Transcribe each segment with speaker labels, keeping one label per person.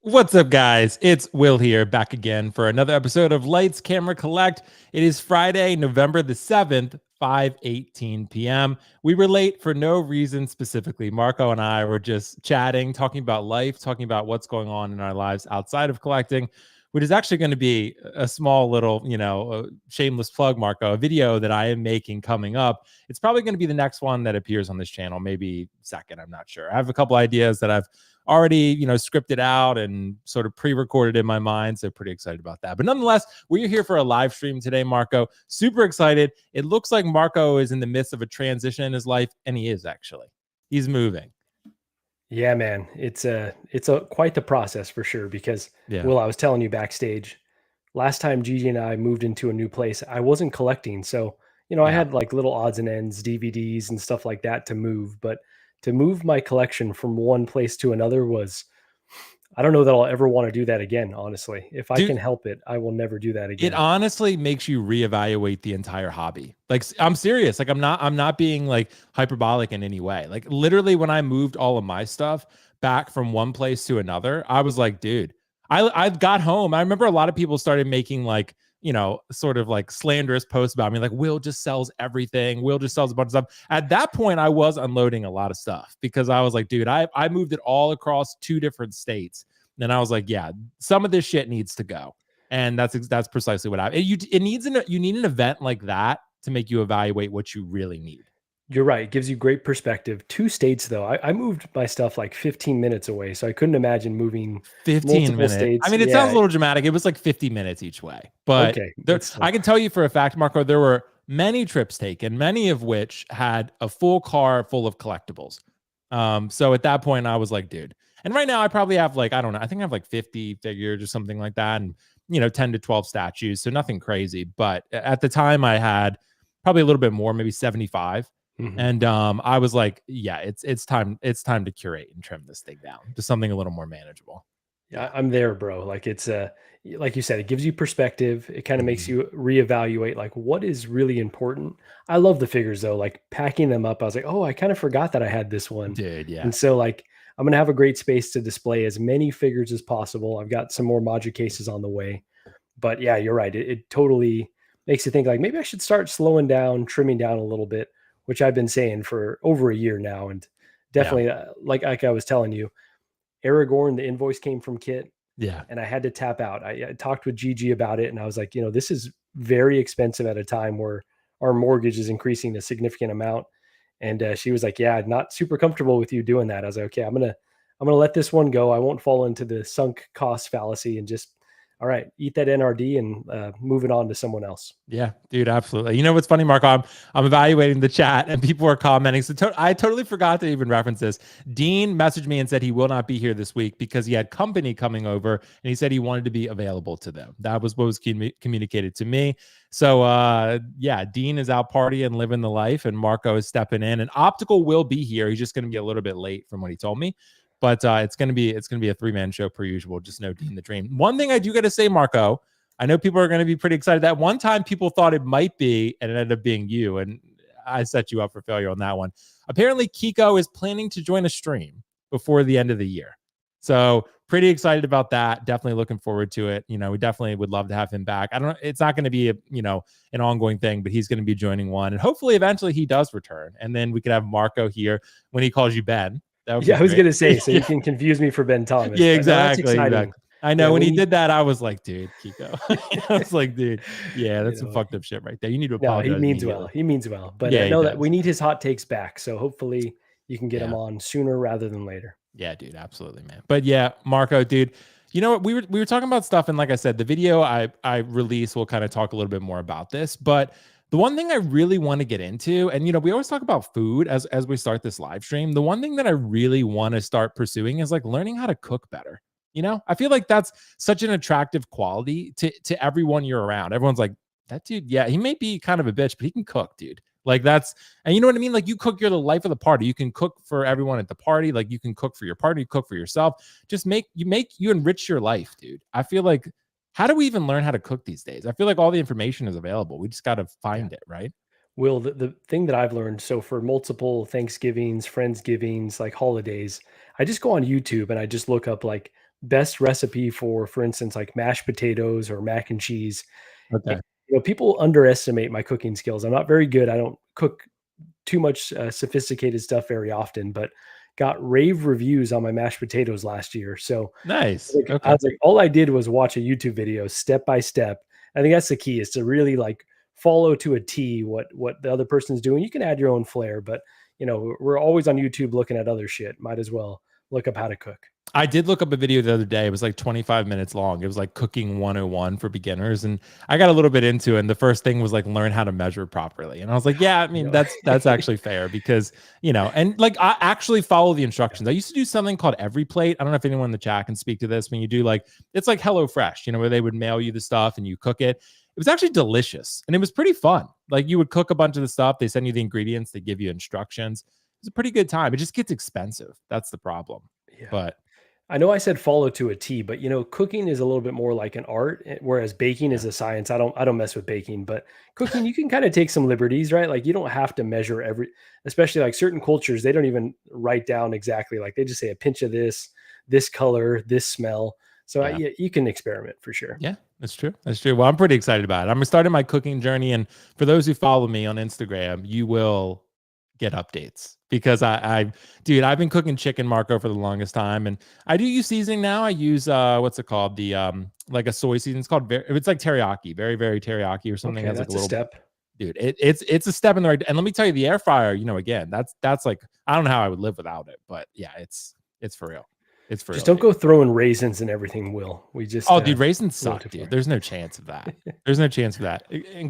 Speaker 1: What's up, guys? It's Will here, back again for another episode of Lights Camera Collect. It is Friday, November the 7th, 5:18 p.m. We were late for no reason specifically. Marco and I were just chatting, talking about life, talking about what's going on in our lives outside of collecting, which is actually going to be a small little, shameless plug, Marco, a video that I am making coming up. It's probably going to be the next one that appears on this channel, maybe second, I'm not sure. I have a couple ideas that I've already scripted out and sort of pre-recorded in my mind, so pretty excited about that. But nonetheless, we're here for a live stream today, Marco. Super excited. It looks like Marco is in the midst of a transition in his life, and he is actually. He's moving.
Speaker 2: Yeah, man, it's quite the process for sure. Because Will, I was telling you backstage, last time Gigi and I moved into a new place, I wasn't collecting, so I had like little odds and ends, DVDs and stuff like that to move, but to move my collection from one place to another was, I don't know that I'll ever want to do that again, honestly. If I can help it, I will never do that again.
Speaker 1: It honestly makes you reevaluate the entire hobby. Like, I'm serious. Like, I'm not being like hyperbolic in any way. Like, literally, when I moved all of my stuff back from one place to another, I was like, dude, I got home. I remember a lot of people started making like, sort of like slanderous posts about me, like, Will just sells everything. Will just sells a bunch of stuff. At that point, I was unloading a lot of stuff because I was like, dude, I moved it all across 2 different states. And I was like, yeah, some of this shit needs to go. And that's precisely what happened. You need an event like that to make you evaluate what you really need.
Speaker 2: You're right. It gives you great perspective. 2 states, though. I moved my stuff like 15 minutes away, so I couldn't imagine moving
Speaker 1: 15 minutes.
Speaker 2: states.
Speaker 1: I mean, it sounds a little dramatic. It was like 50 minutes each way. But
Speaker 2: okay,
Speaker 1: I can tell you for a fact, Marco, there were many trips taken, many of which had a full car full of collectibles. So at that point, I was like, dude. And right now, I probably have like, I don't know, I think I have like 50 figures or something like that. And 10 to 12 statues. So nothing crazy. But at the time, I had probably a little bit more, maybe 75. Mm-hmm. And I was like, yeah, it's time to curate and trim this thing down to something a little more manageable.
Speaker 2: Yeah, I'm there, bro. Like, it's like you said, it gives you perspective. It kind of makes you reevaluate like what is really important. I love the figures though. Like, packing them up, I was like, oh, I kind of forgot that I had this one.
Speaker 1: Dude, yeah.
Speaker 2: And so like, I'm gonna have a great space to display as many figures as possible. I've got some more module cases on the way. But yeah, you're right. It totally makes you think like maybe I should start slowing down, trimming down a little bit, which I've been saying for over a year now. And definitely, like I was telling you, Aragorn, the invoice came from Kit.
Speaker 1: Yeah.
Speaker 2: And I had to tap out. I talked with Gigi about it, and I was like, this is very expensive at a time where our mortgage is increasing a significant amount. And she was like, yeah, not super comfortable with you doing that. I was like, okay, I'm gonna let this one go. I won't fall into the sunk cost fallacy and just, all right, eat that NRD and move it on to someone else.
Speaker 1: Yeah, dude, absolutely. You know what's funny, Marco? I'm evaluating the chat and people are commenting. So I totally forgot to even reference this. Dean messaged me and said he will not be here this week because he had company coming over and he said he wanted to be available to them. That was what was communicated to me. So yeah, Dean is out partying and living the life and Marco is stepping in, and Optical will be here. He's just going to be a little bit late from what he told me. But it's gonna be a 3-man show per usual. Just no Dean the Dream. One thing I do got to say, Marco, I know people are going to be pretty excited. That one time people thought it might be, and it ended up being you, and I set you up for failure on that one. Apparently, Kiko is planning to join a stream before the end of the year, so pretty excited about that. Definitely looking forward to it. We definitely would love to have him back. I don't know. It's not going to be an ongoing thing, but he's going to be joining one, and hopefully, eventually, he does return, and then we could have Marco here when he calls you Ben.
Speaker 2: Yeah, I was gonna say, so you can confuse me for Ben Thomas.
Speaker 1: Yeah, exactly. I know when he did that, I was like, dude, Kiko. I was like, dude, yeah, that's some fucked up shit right there. You need to apologize.
Speaker 2: No, he means well. He means well. But I know that we need his hot takes back. So hopefully you can get him on sooner rather than later.
Speaker 1: Yeah, dude, absolutely, man. But yeah, Marco, dude, you know what? We were talking about stuff, and like I said, the video I release will kind of talk a little bit more about this, but the one thing I really want to get into, and we always talk about food as we start this live stream. The one thing that I really want to start pursuing is like learning how to cook better. I feel like that's such an attractive quality to everyone you're around. Everyone's like, that dude, yeah, he may be kind of a bitch, but he can cook, dude. Like and you know what I mean? Like, you cook, you're the life of the party. You can cook for everyone at the party. Like, you can cook for your party, cook for yourself. Just you enrich your life, dude. I feel like, how do we even learn how to cook these days? I feel like all the information is available. We just got to find it, right?
Speaker 2: Will, the thing that I've learned, so for multiple Thanksgivings, Friendsgivings, like holidays, I just go on YouTube and I just look up like best recipe for instance, like mashed potatoes or mac and cheese.
Speaker 1: Okay.
Speaker 2: And, people underestimate my cooking skills. I'm not very good. I don't cook too much sophisticated stuff very often, but got rave reviews on my mashed potatoes last year. So
Speaker 1: Nice.
Speaker 2: I was like, all I did was watch a YouTube video step by step. I think that's the key, is to really like follow to a T what the other person's doing. You can add your own flair, but we're always on YouTube looking at other shit. Might as well look up how to cook.
Speaker 1: I did look up a video the other day. It was like 25 minutes long. It was like cooking 101 for beginners. And I got a little bit into it. And the first thing was like learn how to measure properly. And I was like, yeah, I mean, that's actually fair because, and like I actually follow the instructions. I used to do something called Every Plate. I don't know if anyone in the chat can speak to this. When you do like, it's like HelloFresh, where they would mail you the stuff and you cook it. It was actually delicious and it was pretty fun. Like you would cook a bunch of the stuff. They send you the ingredients. They give you instructions. It was a pretty good time. It just gets expensive. That's the problem.
Speaker 2: Yeah.
Speaker 1: But
Speaker 2: I know I said follow to a T, but cooking is a little bit more like an art, whereas baking is a science. I don't mess with baking, but cooking, you can kind of take some liberties, right? Like you don't have to measure especially like certain cultures, they don't even write down exactly. Like they just say a pinch of this color, this smell. So you can experiment for sure.
Speaker 1: Yeah, that's true. That's true. Well, I'm pretty excited about it. I'm starting my cooking journey, and for those who follow me on Instagram, you will get updates because dude, I've been cooking chicken, Marco, for the longest time, and I do use seasoning now. I use what's it called? The like a soy seasoning. It's called it's like teriyaki, very very teriyaki or something.
Speaker 2: Okay, that's like a step.
Speaker 1: Dude, it's a step in the right. And let me tell you, the air fryer, again, that's like I don't know how I would live without it, but yeah, it's for real. It's for
Speaker 2: just don't go throwing raisins and everything. We just
Speaker 1: dude, raisins suck, dude. There's no chance of that. There's no chance of that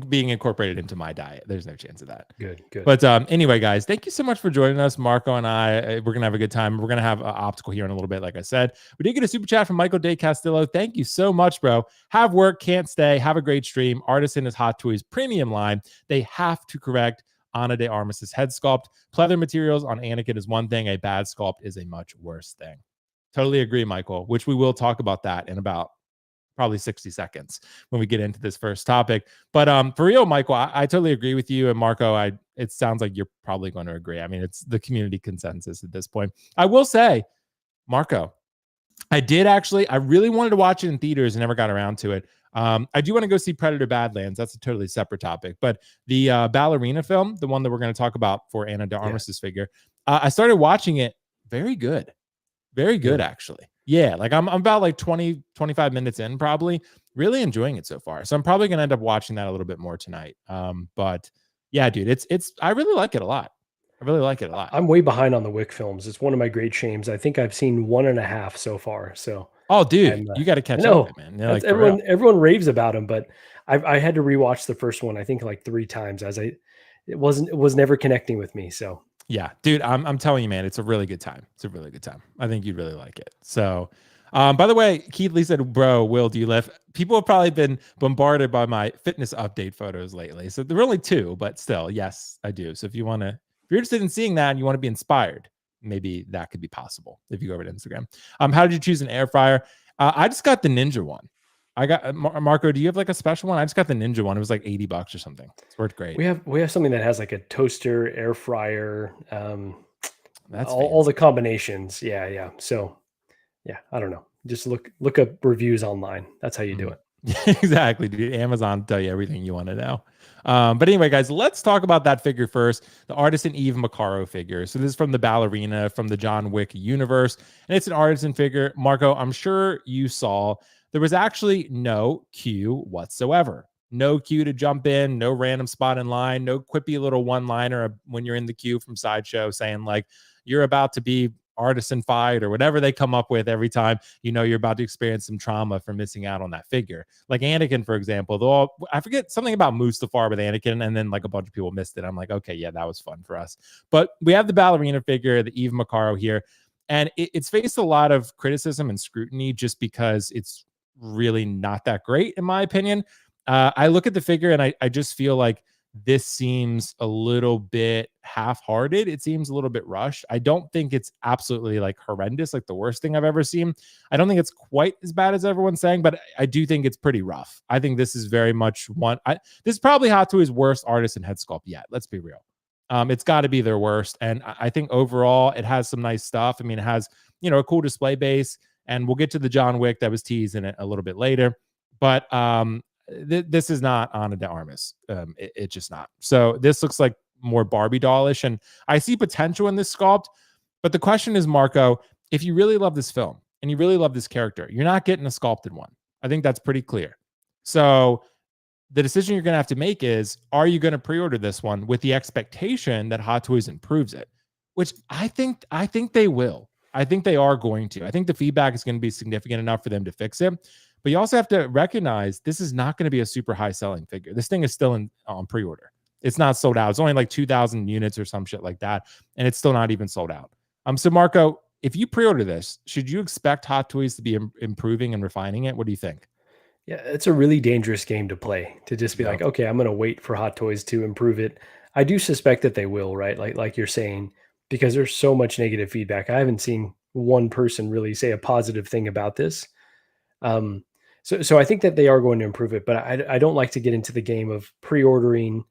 Speaker 1: being incorporated into my diet. There's no chance of that.
Speaker 2: Good.
Speaker 1: But anyway, guys, thank you so much for joining us. Marco and I, we're gonna have a good time. We're gonna have Optical here in a little bit. Like I said, we did get a super chat from Michael De Castillo. Thank you so much, bro. Have work, can't stay. Have a great stream. Artisan is Hot Toys premium line. They have to correct Ana de Armas's head sculpt. Pleather materials on Anakin is one thing. A bad sculpt is a much worse thing. Totally agree, Michael, which we will talk about that in about probably 60 seconds when we get into this first topic. But for real, Michael, I totally agree with you. And Marco, it sounds like you're probably going to agree. I mean, it's the community consensus at this point. I will say, Marco, I really wanted to watch it in theaters and never got around to it. I do want to go see Predator Badlands. That's a totally separate topic. But the ballerina film, the one that we're going to talk about for Ana de Armas's figure, I started watching it. Very good. Very good, actually. Yeah, like I'm about like 20, 25 minutes in, probably. Really enjoying it so far. So I'm probably gonna end up watching that a little bit more tonight. But yeah, dude, it's I really like it a lot. I really like it a lot.
Speaker 2: I'm way behind on the Wick films. It's one of my great shames. I think I've seen 1.5 so far. So
Speaker 1: dude, you got to catch up, man.
Speaker 2: Like everyone raves about them, but I had to rewatch the first one. I think like 3 times it was never connecting with me. So
Speaker 1: yeah, dude, I'm telling you, man, it's a really good time. It's a really good time. I think you'd really like it. So, by the way, Keith Lee said, bro, Will, do you lift? People have probably been bombarded by my fitness update photos lately. So there are only 2, but still, yes, I do. So if you're interested in seeing that and you want to be inspired, maybe that could be possible if you go over to Instagram. How did you choose an air fryer? I just got the Ninja one. I got Marco. Do you have like a special one? I just got the Ninja one. It was like $80 or something. It's worked great.
Speaker 2: We have something that has like a toaster, air fryer, that's all the combinations. Yeah. So yeah, I don't know. Just look up reviews online. That's how you do it.
Speaker 1: Exactly, dude. Amazon tell you everything you want to know. But anyway, guys, let's talk about that figure first. The Artisan Eve Macarro figure. So this is from the ballerina from the John Wick universe, and it's an artisan figure. Marco, I'm sure you saw. There was actually no queue whatsoever. No queue to jump in, no random spot in line, no quippy little one-liner when you're in the queue from Sideshow saying like, you're about to be artisan fight or whatever they come up with every time you're about to experience some trauma for missing out on that figure. Like Anakin, for example, though I forget something about Mustafar with Anakin, and then like a bunch of people missed it. I'm like, okay, yeah, that was fun for us. But we have the ballerina figure, the Eve Macarro here, and it's faced a lot of criticism and scrutiny just because it's really not that great, in my opinion. I look at the figure and I just feel like this seems a little bit half-hearted. It seems a little bit rushed. I don't think it's absolutely like horrendous, like the worst thing I've ever seen. I don't think it's quite as bad as everyone's saying, but I do think it's pretty rough. I think this is very much this is probably Hot Toys' worst artisan head sculpt yet. Let's be real. It's got to be their worst. And I think overall it has some nice stuff. I mean, it has, a cool display base. And we'll get to the John Wick that was teased in it a little bit later. But this is not Ana de Armas. It's just not. So this looks like more Barbie dollish, and I see potential in this sculpt. But the question is, Marco, if you really love this film and you really love this character, you're not getting a sculpted one. I think that's pretty clear. So the decision you're going to have to make is, are you going to pre-order this one with the expectation that Hot Toys improves it? Which I think they will. I think they are going to. I think the feedback is going to be significant enough for them to fix it. But you also have to recognize this is not going to be a super high selling figure. This thing is still on pre-order. It's not sold out. It's only like 2,000 units or some shit like that. And it's still not even sold out. So Marco, if you pre-order this, should you expect Hot Toys to be improving and refining it? What do you think?
Speaker 2: Yeah, it's a really dangerous game to play, to just be like, okay, I'm going to wait for Hot Toys to improve it. I do suspect that they will, right? Like you're saying, because there's so much negative feedback. I haven't seen one person really say a positive thing about this. So I think that they are going to improve it, but I don't like to get into the game of pre-ordering,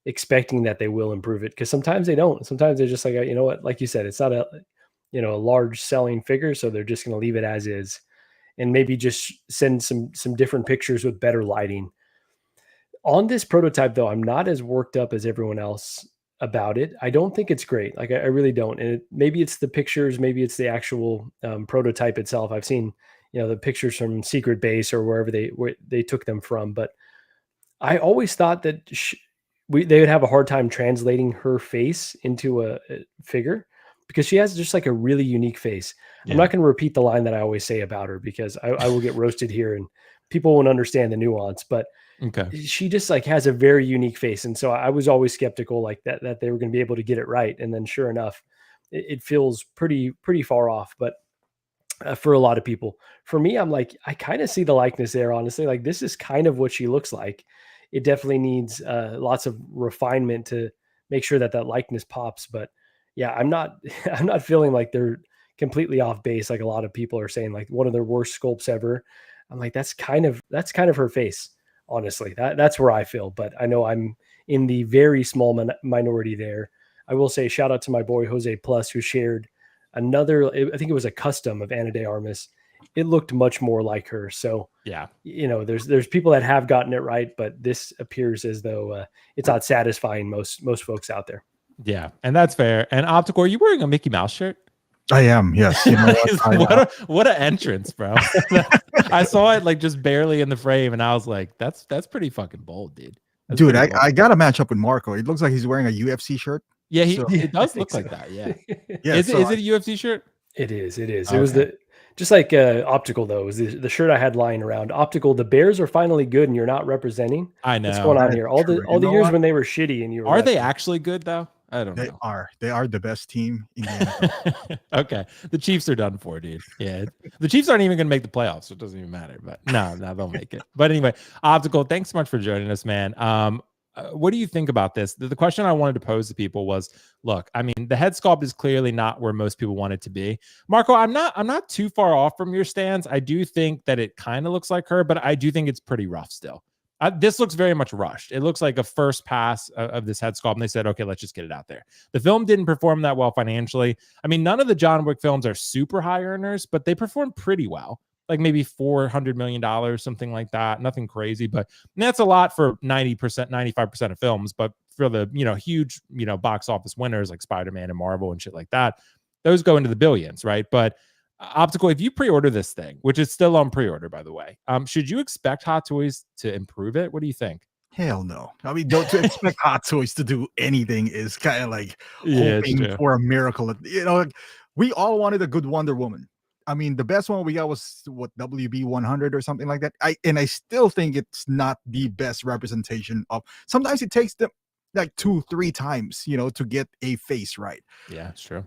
Speaker 2: expecting that they will improve it, because sometimes they don't. Sometimes they're just like, you know what, like you said, it's not a large selling figure, so they're just going to leave it as is, and maybe just send some different pictures with better lighting. On this prototype, though, I'm not as worked up as everyone else about it. I don't think it's great. Like, I really don't. And maybe it's the pictures, maybe it's the actual prototype itself. I've seen the pictures from Secret Base or wherever they took them from, but I always thought that they would have a hard time translating her face into a figure, because she has just like a really unique face. Yeah. I'm not going to repeat the line that I always say about her, because I will get roasted here and people won't understand the nuance, but she just like has a very unique face. And so I was always skeptical like that they were going to be able to get it right. And then sure enough, it feels pretty far off. But for a lot of people, for me, I'm like, I kind of see the likeness there, honestly. Like, this is kind of what she looks like. It definitely needs lots of refinement to make sure that likeness pops. But yeah, I'm not feeling like they're completely off base. Like a lot of people are saying, like one of their worst sculpts ever. I'm like, that's kind of her face. Honestly, that's where I feel, but I know I'm in the very small minority there. I will say shout out to my boy, Jose Plus, who shared another, I think it was a custom of Ana de Armas. It looked much more like her. So yeah, there's people that have gotten it right, but this appears as though it's not satisfying most folks out there.
Speaker 1: Yeah, and that's fair. And Optical, are you wearing a Mickey Mouse shirt?
Speaker 3: I am, yes.
Speaker 1: What an entrance, bro. I saw it like just barely in the frame, and I was like, that's pretty fucking bold, dude.
Speaker 3: Dude, I got to match up with Marco. It looks like he's wearing a UFC shirt.
Speaker 1: Yeah, it does look like that. Yeah. Is it a UFC shirt?
Speaker 2: It is. Okay. It was just like Optical, though. It was the shirt I had lying around. Optical, the Bears are finally good, and you're not representing.
Speaker 1: I know.
Speaker 2: What's going on here? All the years when they were shitty, and you were.
Speaker 1: Are they actually good though? I don't know.
Speaker 3: They are the best team in the NFL.
Speaker 1: Okay. The Chiefs are done for, dude. Yeah. The Chiefs aren't even going to make the playoffs, so it doesn't even matter. But no, they'll make it. But anyway, Optical, thanks so much for joining us, man. What do you think about this? The question I wanted to pose to people was, look, I mean, the head sculpt is clearly not where most people want it to be. Marco, I'm not too far off from your stance. I do think that it kind of looks like her, but I do think it's pretty rough still. This looks very much rushed. It looks like a first pass of this head sculpt, and they said, okay, let's just get it out there. The film didn't perform that well financially. I mean, none of the John Wick films are super high earners, but they perform pretty well. Like maybe $400 million, something like that. Nothing crazy, but that's a lot for 90%, 95% of films. But for the, huge, box office winners like Spider-Man and Marvel and shit like that, those go into the billions, right? But Optical, if you pre-order this thing, which is still on pre-order, by the way, should you expect Hot Toys to improve it? What do you think?
Speaker 3: Hell no. I mean, don't expect Hot Toys to do anything is kind of like hoping for a miracle. We all wanted a good Wonder Woman. I mean, the best one we got was what, WB 100 or something like that. I still think it's not the best representation of. Sometimes it takes them like 2-3 times, to get a face right.
Speaker 1: Yeah, it's true.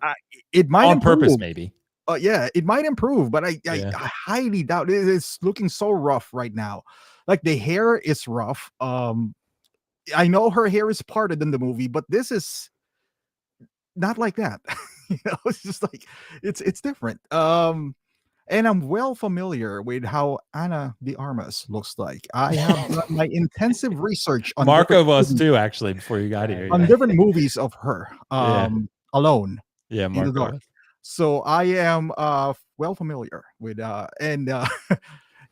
Speaker 3: It might
Speaker 1: on
Speaker 3: improve.
Speaker 1: Purpose, maybe.
Speaker 3: Yeah, it might improve, but I highly doubt it. It's looking so rough right now. Like the hair is rough. I know her hair is parted in the movie, but this is not like that. It's just like it's different. And I'm well familiar with how Ana de Armas looks like. I have done my intensive research on
Speaker 1: Marco was too, actually, before you got here.
Speaker 3: On different movies of her alone.
Speaker 1: Yeah, Marco.
Speaker 3: So I am well familiar with and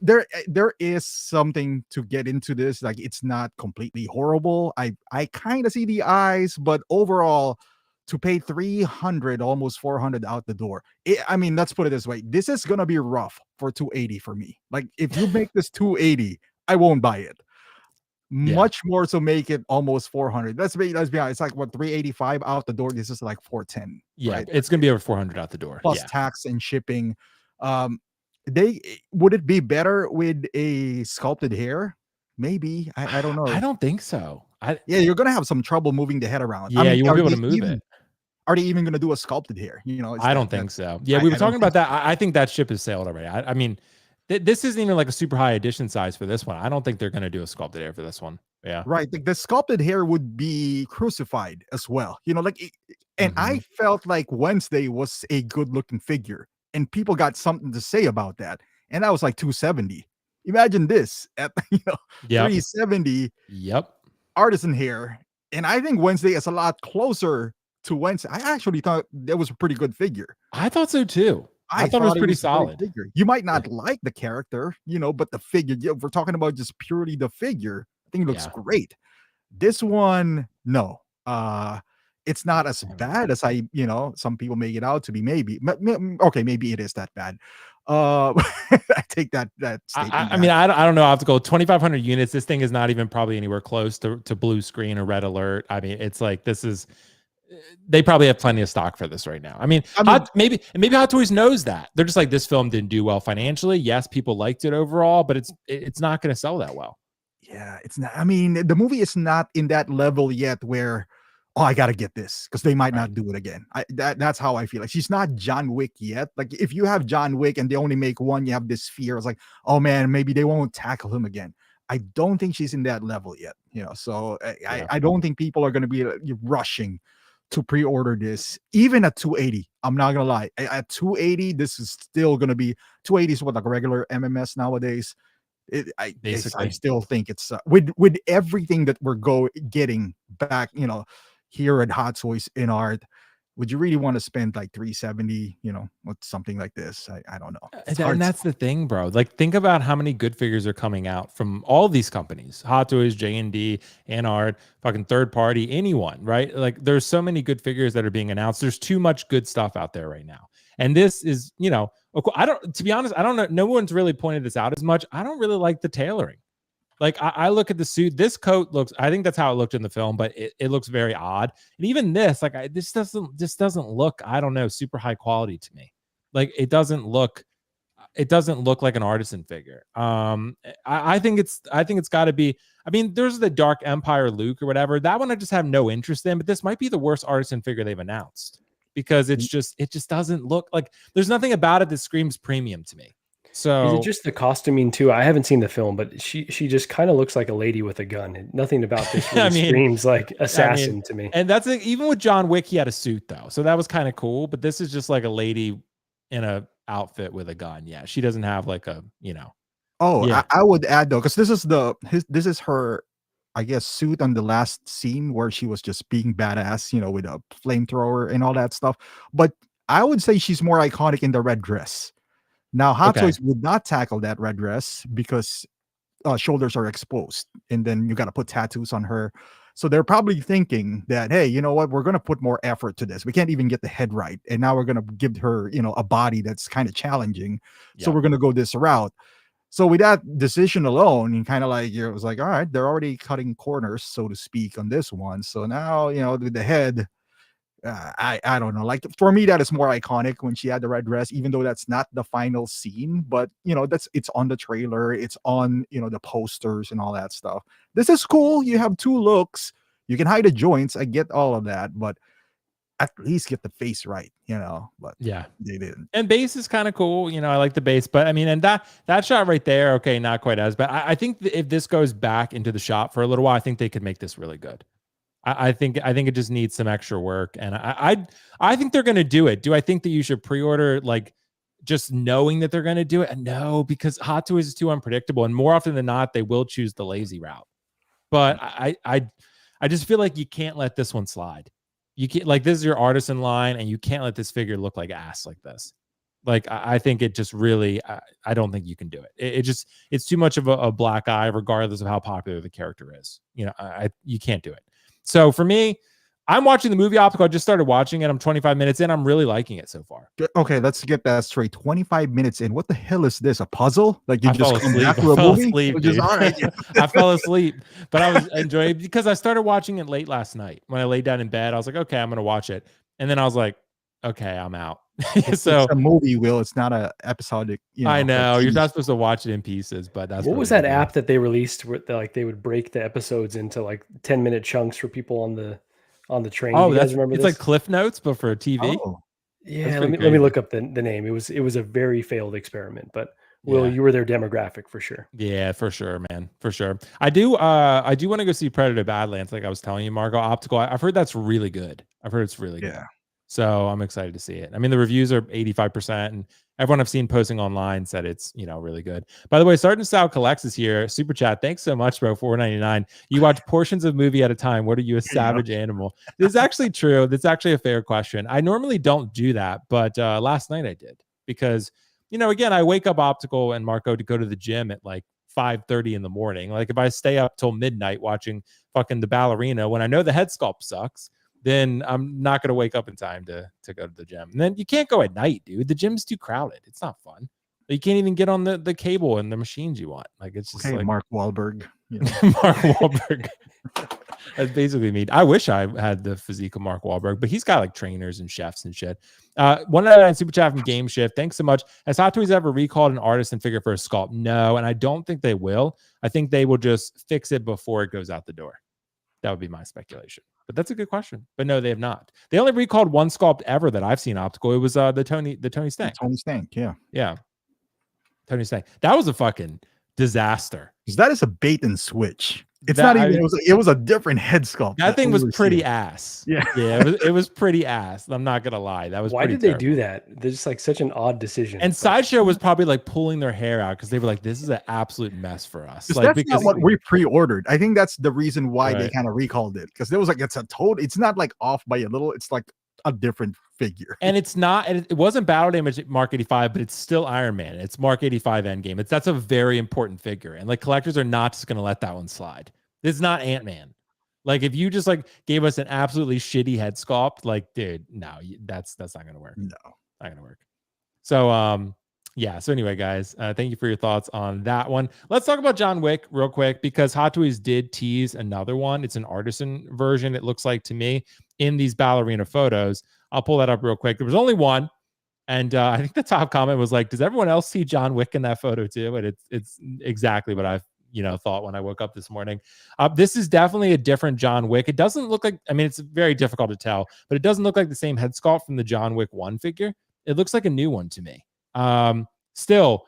Speaker 3: there is something to get into this. Like, it's not completely horrible. I kind of see the eyes, but overall, to pay 300, almost 400 out the door. I mean, let's put it this way. This is going to be rough for 280 for me. Like, if you make this 280, I won't buy it. Much more to make it almost 400. Let's be honest. It's like, what, 385 out the door. This is like 410.
Speaker 1: Yeah,
Speaker 3: right?
Speaker 1: It's going to be over 400 out the door.
Speaker 3: Plus tax and shipping. Would it be better with a sculpted hair? Maybe. I don't know.
Speaker 1: I don't think so.
Speaker 3: You're gonna have some trouble moving the head around.
Speaker 1: Yeah, you won't be able to move it.
Speaker 3: Are they even gonna do a sculpted hair?
Speaker 1: I don't think so. Yeah, we were talking about that. I think that ship has sailed already. I mean, this isn't even like a super high edition size for this one. I don't think they're gonna do a sculpted hair for this one. Yeah,
Speaker 3: right. The sculpted hair would be crucified as well. And I felt like Wednesday was a good looking figure, and people got something to say about that. And that was like 270. Imagine this at 370.
Speaker 1: Yep.
Speaker 3: Artisan hair. And I think Wednesday is a lot closer to Wednesday. I actually thought that was a pretty good figure.
Speaker 1: I thought so too. I thought it was pretty solid.
Speaker 3: You might not like the character, but the figure, if we're talking about just purely the figure, I think it looks great. This one, no. It's not as bad as some people make it out to be. Maybe it is that bad. I take that statement.
Speaker 1: I mean, I don't know. Optical 2,500 units. This thing is not even probably anywhere close to blue screen or red alert. I mean, it's like, they probably have plenty of stock for this right now. I mean maybe Hot Toys knows that. They're just like, this film didn't do well financially. Yes, people liked it overall, but it's not going to sell that well.
Speaker 3: Yeah, it's not. I mean, the movie is not in that level yet where, I got to get this, because they might not do it again. That's how I feel. Like, she's not John Wick yet. Like, if you have John Wick and they only make one, you have this fear. It's like, oh man, maybe they won't tackle him again. I don't think she's in that level yet. So I don't think people are going to be rushing to pre-order this, even at 280. I'm not gonna lie. At 280, this is still going to be 280 is what, like a regular MMS nowadays. I still think it's with everything that we're getting back, here at Hot Toys InArt. Would you really want to spend like 370, with something like this? I don't know.
Speaker 1: And that's the thing, bro. Like, think about how many good figures are coming out from all these companies: Hot Toys, J&D, InArt, fucking third party, anyone, right? Like, there's so many good figures that are being announced. There's too much good stuff out there right now. And this is, to be honest, I don't know. No one's really pointed this out as much. I don't really like the tailoring. Like, I look at the suit, this coat looks, I think that's how it looked in the film, but it looks very odd. And even this, like, this doesn't look, I don't know, super high quality to me. Like, it doesn't look like an artisan figure. I think it's got to be, I mean, there's the Dark Empire Luke or whatever. That one I just have no interest in, but this might be the worst artisan figure they've announced, because it just doesn't look like, there's nothing about it that screams premium to me. So
Speaker 2: is it just the costuming too? I haven't seen the film, but she just kind of looks like a lady with a gun. Nothing about this really screams like assassin to me.
Speaker 1: And that's even with John Wick, he had a suit though, so that was kind of cool. But this is just like a lady in a outfit with a gun. Yeah, she doesn't have like a
Speaker 3: I would add though, because this is her, I guess, suit on the last scene where she was just being badass, with a flamethrower and all that stuff. But I would say she's more iconic in the red dress. Now, Hot Toys would not tackle that red dress because shoulders are exposed, and then you got to put tattoos on her. So they're probably thinking that, hey, you know what? We're going to put more effort to this. We can't even get the head right, and now we're going to give her, a body that's kind of challenging. Yeah. So we're going to go this route. So with that decision alone, and kind of like, it was like, all right, they're already cutting corners, so to speak, on this one. So now, with the head. I don't know. Like, for me, that is more iconic when she had the red dress, even though that's not the final scene. But it's on the trailer, it's on the posters and all that stuff. This is cool. You have two looks. You can hide the joints. I get all of that, but at least get the face right. But
Speaker 1: yeah,
Speaker 3: they didn't.
Speaker 1: And base is kind of cool. I like the base, but I mean, and that shot right there, okay, not quite as bad. I think if this goes back into the shop for a little while, I think they could make this really good. I think it just needs some extra work, and I think they're going to do it. Do I think that you should pre-order, like, just knowing that they're going to do it? No, because Hot Toys is too unpredictable, and more often than not, they will choose the lazy route. But I just feel like you can't let this one slide. You can't, like, this is your artisan line, and you can't let this figure look like ass like this. Like, I think it just really, I don't think you can do it. It's too much of a black eye, regardless of how popular the character is. You know, you can't do it. So for me, I'm watching the movie Optical. I just started watching it. I'm 25 minutes in. I'm really liking it so far.
Speaker 3: Okay, let's get that straight. 25 minutes in. What the hell is this? A puzzle? Like you just come back to a movie?
Speaker 1: Just, all right. I fell asleep, but I was enjoying it because I started watching it late last night. When I laid down in bed, I was like, okay, I'm going to watch it. And then I was like, okay, I'm out. So
Speaker 3: it's a movie, Will. It's not a episodic.
Speaker 1: I know you're not supposed to watch it in pieces, but that's
Speaker 2: what was that app that they released where they would break the episodes into like 10-minute chunks for people on the train.
Speaker 1: Oh,
Speaker 2: you guys remember
Speaker 1: it's
Speaker 2: this?
Speaker 1: like Cliff Notes, but for TV.
Speaker 2: Oh, yeah. Let me look up the name. It was a very failed experiment, but Will, you were their demographic for sure.
Speaker 1: Yeah, for sure, man, for sure. I do want to go see Predator Badlands, like I was telling you, Marco. Optical. I've heard that's really good. I've heard it's really good. So I'm excited to see it. I mean, the reviews are 85%, and everyone I've seen posting online said it's, really good. By the way, Sergeant Style Collects is here. Super chat. Thanks so much, bro. $4.99. You watch portions of movie at a time. What are you, a savage animal? This is actually true. That's actually a fair question. I normally don't do that, but last night I did because, again, I wake up Optical and Marco to go to the gym at like 5:30 in the morning. Like if I stay up till midnight watching fucking the ballerina when I know the head sculpt sucks, then I'm not going to wake up in time to go to the gym. And then you can't go at night, dude. The gym's too crowded. It's not fun. You can't even get on the cable and the machines you want. Like it's just like
Speaker 3: Mark Wahlberg.
Speaker 1: Mark Wahlberg. That's basically me. I wish I had the physique of Mark Wahlberg, but he's got like trainers and chefs and shit. 199 super chat from Game Shift. Thanks so much. Has Hot Toys ever recalled an artisan figure for a sculpt? No, and I don't think they will. I think they will just fix it before it goes out the door. That would be my speculation. But that's a good question. But no, they have not. They only recalled one sculpt ever that I've seen Optical. It was the Tony Stank.
Speaker 3: Tony Stank, yeah.
Speaker 1: Yeah. Tony Stank. That was a fucking disaster.
Speaker 3: That is a bait and switch. It's not even. It was a different head sculpt.
Speaker 1: That thing was pretty ass.
Speaker 3: Yeah,
Speaker 1: It was pretty ass. I'm not gonna lie. That was.
Speaker 2: Why did they do that? They're just like such an odd decision.
Speaker 1: And Sideshow was probably like pulling their hair out because they were like, "This is an absolute mess for us." Like,
Speaker 3: that's not what we pre-ordered. I think that's the reason why they kind of recalled it, because there was like it's not like off by a little. It's like a different figure.
Speaker 1: And it's not. It wasn't Battle Damage Mark 85, but it's still Iron Man. It's Mark 85 Endgame. That's a very important figure, and like collectors are not just gonna let that one slide. This is not Ant-Man. Like if you just like gave us an absolutely shitty head sculpt, like dude, no, that's not gonna work.
Speaker 3: No,
Speaker 1: not gonna work. So yeah. So anyway, guys, thank you for your thoughts on that one. Let's talk about John Wick real quick because Hot Toys did tease another one. It's an artisan version. It looks like to me in these ballerina photos. I'll pull that up real quick. There was only one, and I think the top comment was like, "Does everyone else see John Wick in that photo too?" And it's exactly what I've thought when I woke up this morning. This is definitely a different John Wick. It doesn't look like, I mean, it's very difficult to tell, but it doesn't look like the same head sculpt from the John Wick 1 figure. It looks like a new one to me. Still,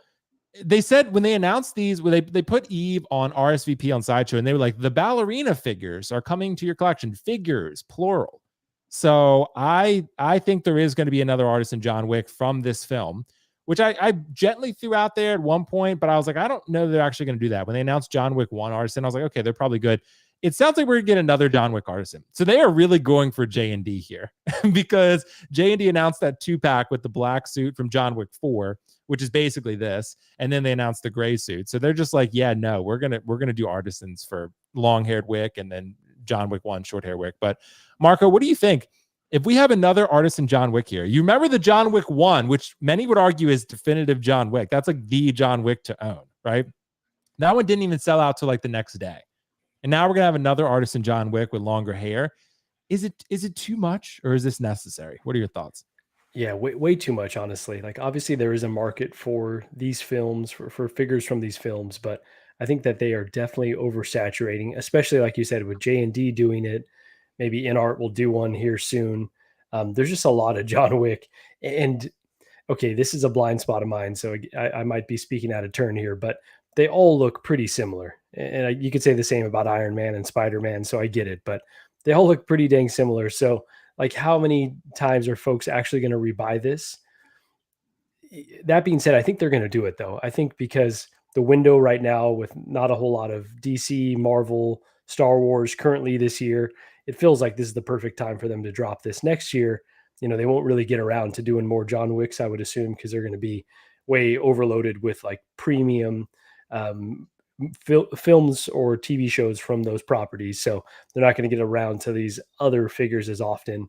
Speaker 1: they said when they announced these, when they put Eve on RSVP on Sideshow, and they were like, the ballerina figures are coming to your collection. Figures, plural. So I think there is going to be another Artisan John Wick from this film, which I gently threw out there at one point, but I was like, I don't know they're actually going to do that. When they announced John Wick 1 Artisan, I was like, okay, they're probably good. It sounds like we're going to get another John Wick Artisan. So they are really going for J&D here because J&D announced that 2-pack with the black suit from John Wick 4, which is basically this. And then they announced the gray suit. So they're just like, yeah, no, we're going to do Artisans for long-haired Wick and then John Wick 1 short-hair Wick. But Marco, what do you think? If we have another Artisan John Wick here, you remember the John Wick 1, which many would argue is definitive John Wick. That's like the John Wick to own, right? That one didn't even sell out till like the next day. And now we're going to have another Artisan John Wick with longer hair. Is it too much or is this necessary? What are your thoughts?
Speaker 2: Yeah, way too much, honestly. Like obviously there is a market for these films, for figures from these films, but I think that they are definitely oversaturating, especially like you said, with J&D doing it. Maybe InArt will do one here soon. There's just a lot of John Wick. And okay, this is a blind spot of mine, so I might be speaking out of turn here, but they all look pretty similar. And you could say the same about Iron Man and Spider-Man, so I get it, but they all look pretty dang similar. So like how many times are folks actually going to rebuy this? That being said, I think they're going to do it though. I think because the window right now with not a whole lot of DC, Marvel, Star Wars currently this year, it feels like this is the perfect time for them to drop this next year. they won't really get around to doing more John Wicks, I would assume, because they're going to be way overloaded with like premium films or TV shows from those properties. So they're not going to get around to these other figures as often.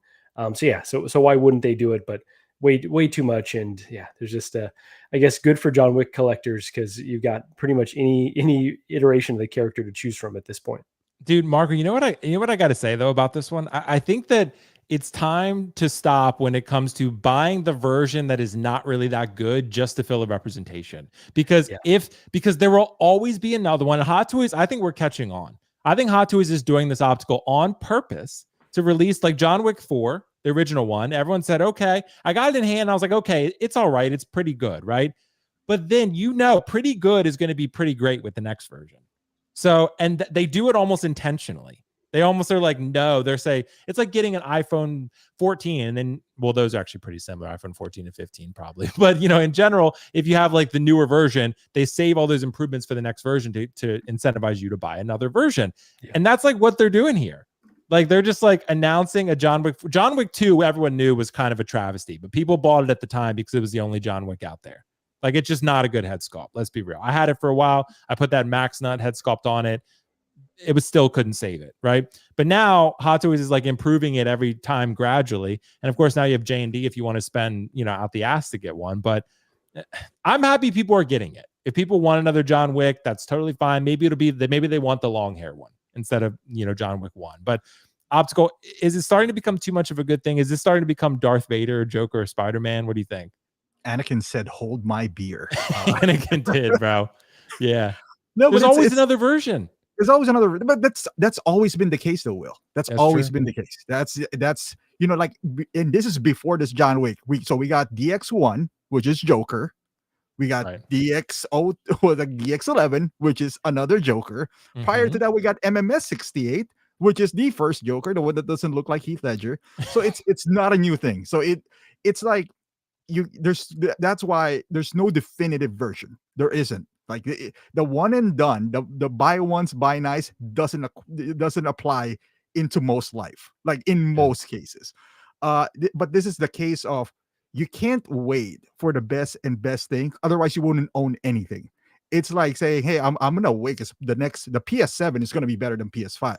Speaker 2: So why wouldn't they do it? But way too much. And yeah, there's just I guess good for John Wick collectors, because you've got pretty much any iteration of the character to choose from at this point.
Speaker 1: Dude, Marco, you know what I got to say though about this one? I think that it's time to stop when it comes to buying the version that is not really that good just to fill a representation. Because because there will always be another one. Hot Toys, I think we're catching on. I think Hot Toys is doing this optical on purpose to release like John Wick 4, the original one. Everyone said, okay, I got it in hand. I was like, okay, it's all right. It's pretty good, right? But then, pretty good is going to be pretty great with the next version. So, and they do it almost intentionally. They almost are like, no, they're saying it's like getting an iPhone 14 and then, well, those are actually pretty similar, iPhone 14 and 15 probably. But, in general, if you have like the newer version, they save all those improvements for the next version to incentivize you to buy another version. Yeah. And that's like what they're doing here. Like they're just like announcing a John Wick 2, everyone knew was kind of a travesty, but people bought it at the time because it was the only John Wick out there. Like it's just not a good head sculpt. Let's be real. I had it for a while. I put that Max Nut head sculpt on it. It was still couldn't save it, right? But now Hot Toys is like improving it every time gradually. And of course, now you have J&D if you want to spend, out the ass to get one. But I'm happy people are getting it. If people want another John Wick, that's totally fine. Maybe it'll be maybe they want the long hair one instead of, John Wick 1. But optical, is it starting to become too much of a good thing? Is this starting to become Darth Vader or Joker or Spider-Man? What do you think?
Speaker 3: Anakin said, "Hold my beer."
Speaker 1: Anakin did, bro. Yeah. No, there's always another version.
Speaker 3: There's always another, but that's always been the case, though, Will. That's always been the case. That's like, and this is before this John Wick. So we got DX1, which is Joker. We got DX0 or the DX11, which is another Joker. Mm-hmm. Prior to that, we got MMS68, which is the first Joker, the one that doesn't look like Heath Ledger. So it's not a new thing. So it's like that's why there's no definitive version. There isn't. Like the one and done, the buy once, buy nice doesn't apply into most life, like in most cases. But this is the case of you can't wait for the best thing. Otherwise, you wouldn't own anything. It's like saying, hey, I'm gonna wait because the PS7 is gonna be better than PS5.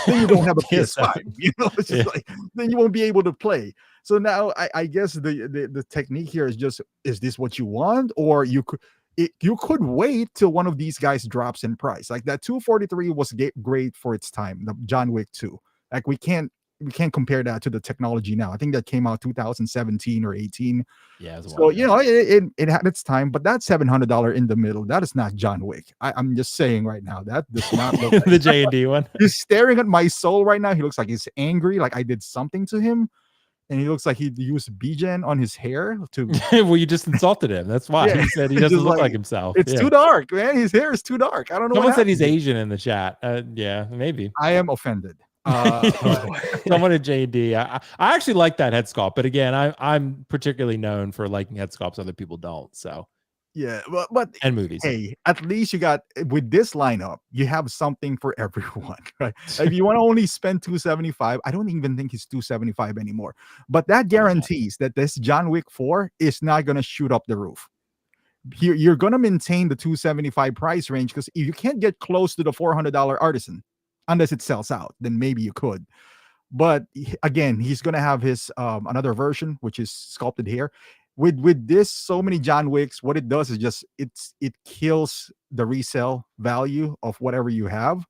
Speaker 3: Then you don't have a PS5. It's just like then you won't be able to play. So now I guess the technique here is just, is this what you want? Or you could wait till one of these guys drops in price. Like that 243 was great for its time, the John Wick 2. Like we can't compare that to the technology now. I think that came out 2017 or 18.
Speaker 1: Yeah.
Speaker 3: So it had its time, but that $700 in the middle, that is not John Wick. I'm just saying right now, that does not look like
Speaker 1: the J&D one.
Speaker 3: He's staring at my soul right now. He looks like he's angry, like I did something to him. And he looks like he used B-Gen on his hair to.
Speaker 1: Well, you just insulted him. That's why he said he doesn't look like himself.
Speaker 3: It's too dark, man. His hair is too dark. I don't know.
Speaker 1: Someone said he's Asian in the chat. Yeah, maybe.
Speaker 3: I am offended.
Speaker 1: Someone at JD. I actually like that head sculpt, but again, I'm particularly known for liking head sculpts other people don't. So.
Speaker 3: Yeah, but
Speaker 1: and movies.
Speaker 3: Hey, at least you got with this lineup, you have something for everyone, right? If you want to only spend $275, I don't even think it's $275 anymore. But that guarantees that this John Wick 4 is not going to shoot up the roof. You're going to maintain the $275 price range because if you can't get close to the $400 Artisan, unless it sells out, then maybe you could. But again, he's going to have his another version, which is sculpted hair. With this, so many John Wicks, what it does is just it kills the resale value of whatever you have.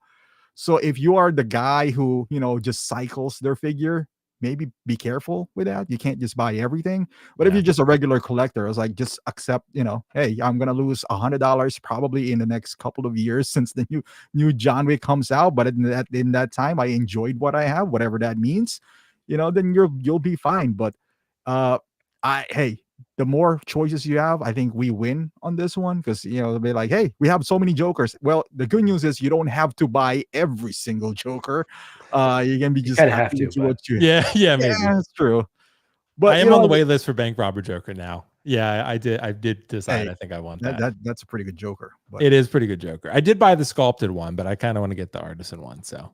Speaker 3: So if you are the guy who just cycles their figure, maybe be careful with that. You can't just buy everything. But if you're just a regular collector, it's like just accept, hey, I'm gonna lose $100 probably in the next couple of years since the new John Wick comes out. But in that time, I enjoyed what I have, whatever that means. Then you'll be fine. But the more choices you have, I think we win on this one because they'll be like, hey, we have so many Jokers. Well, the good news is you don't have to buy every single Joker. You can be just
Speaker 2: happy with what you
Speaker 1: yeah, maybe
Speaker 3: that's true.
Speaker 1: But I am on the wait list for Bank Robber Joker now. Yeah, I did decide. I think I want that.
Speaker 3: That's a pretty good Joker. But
Speaker 1: it is pretty good Joker. I did buy the sculpted one, but I kind of want to get the artisan one. So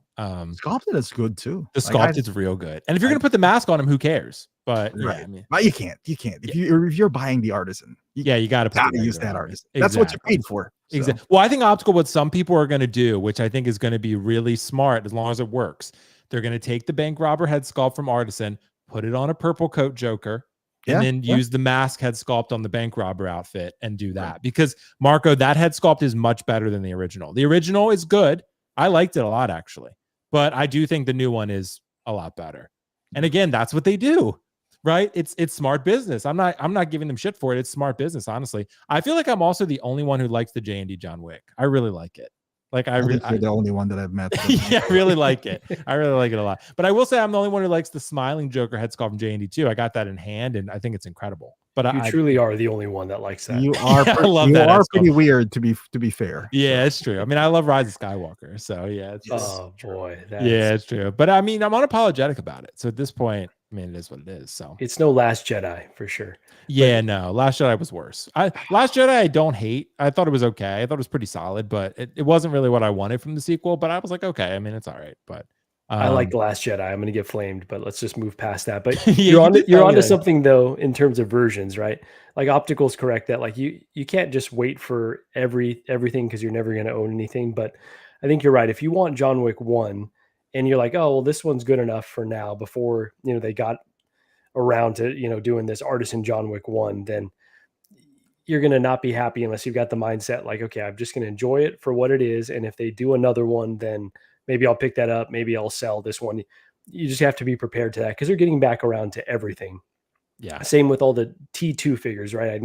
Speaker 3: sculpted is good too.
Speaker 1: The sculpted's real good. And if you're gonna put the mask on him, who cares? But
Speaker 3: right.
Speaker 1: yeah, I mean,
Speaker 3: but you can't. If you're buying the artisan, you
Speaker 1: got to
Speaker 3: use that artisan. Exactly. That's what you paid for. So.
Speaker 1: Exactly. Well, I think Optical, what some people are going to do, which I think is going to be really smart as long as it works, they're going to take the bank robber head sculpt from Artisan, put it on a purple coat Joker, and then use the mask head sculpt on the bank robber outfit and do that. Right. Because Marco, that head sculpt is much better than the original. The original is good. I liked it a lot, actually. But I do think the new one is a lot better. And again, that's what they do. Right? It's smart business. I'm not giving them shit for it. It's smart business, honestly. I feel like I'm also the only one who likes the J&D John Wick. I really like it. Like I think
Speaker 3: you're the only one that I've met.
Speaker 1: Yeah, I really like it. I really like it a lot. But I will say I'm the only one who likes the smiling Joker head sculpt from J&D too. I got that in hand, and I think it's incredible. But
Speaker 2: you truly are the only one that likes that.
Speaker 3: You are. I love that. You are pretty weird, to be fair.
Speaker 1: Yeah, it's true. I mean, I love Rise of Skywalker, so yeah.
Speaker 2: Boy,
Speaker 1: it's true. But I mean, I'm unapologetic about it. So at this point, I mean, it is what it is. So
Speaker 2: it's no Last Jedi for sure.
Speaker 1: Yeah, no, Last Jedi was worse. Last Jedi I don't hate. I thought it was okay. I thought it was pretty solid, but it wasn't really what I wanted from the sequel. But I was like, okay, I mean, it's all right. But
Speaker 2: I like The Last Jedi. I'm going to get flamed, but let's just move past that. But you're onto something though in terms of versions, right? Like Optical's correct that like you can't just wait for everything because you're never going to own anything. But I think you're right. If you want John Wick 1 and you're like, oh well, this one's good enough for now before they got around to doing this Artisan John Wick 1, then you're going to not be happy unless you've got the mindset like, okay, I'm just going to enjoy it for what it is, and if they do another one, then maybe I'll pick that up, maybe I'll sell this one. You just have to be prepared to that because they're getting back around to everything.
Speaker 1: Yeah,
Speaker 2: same with all the T2 figures, right?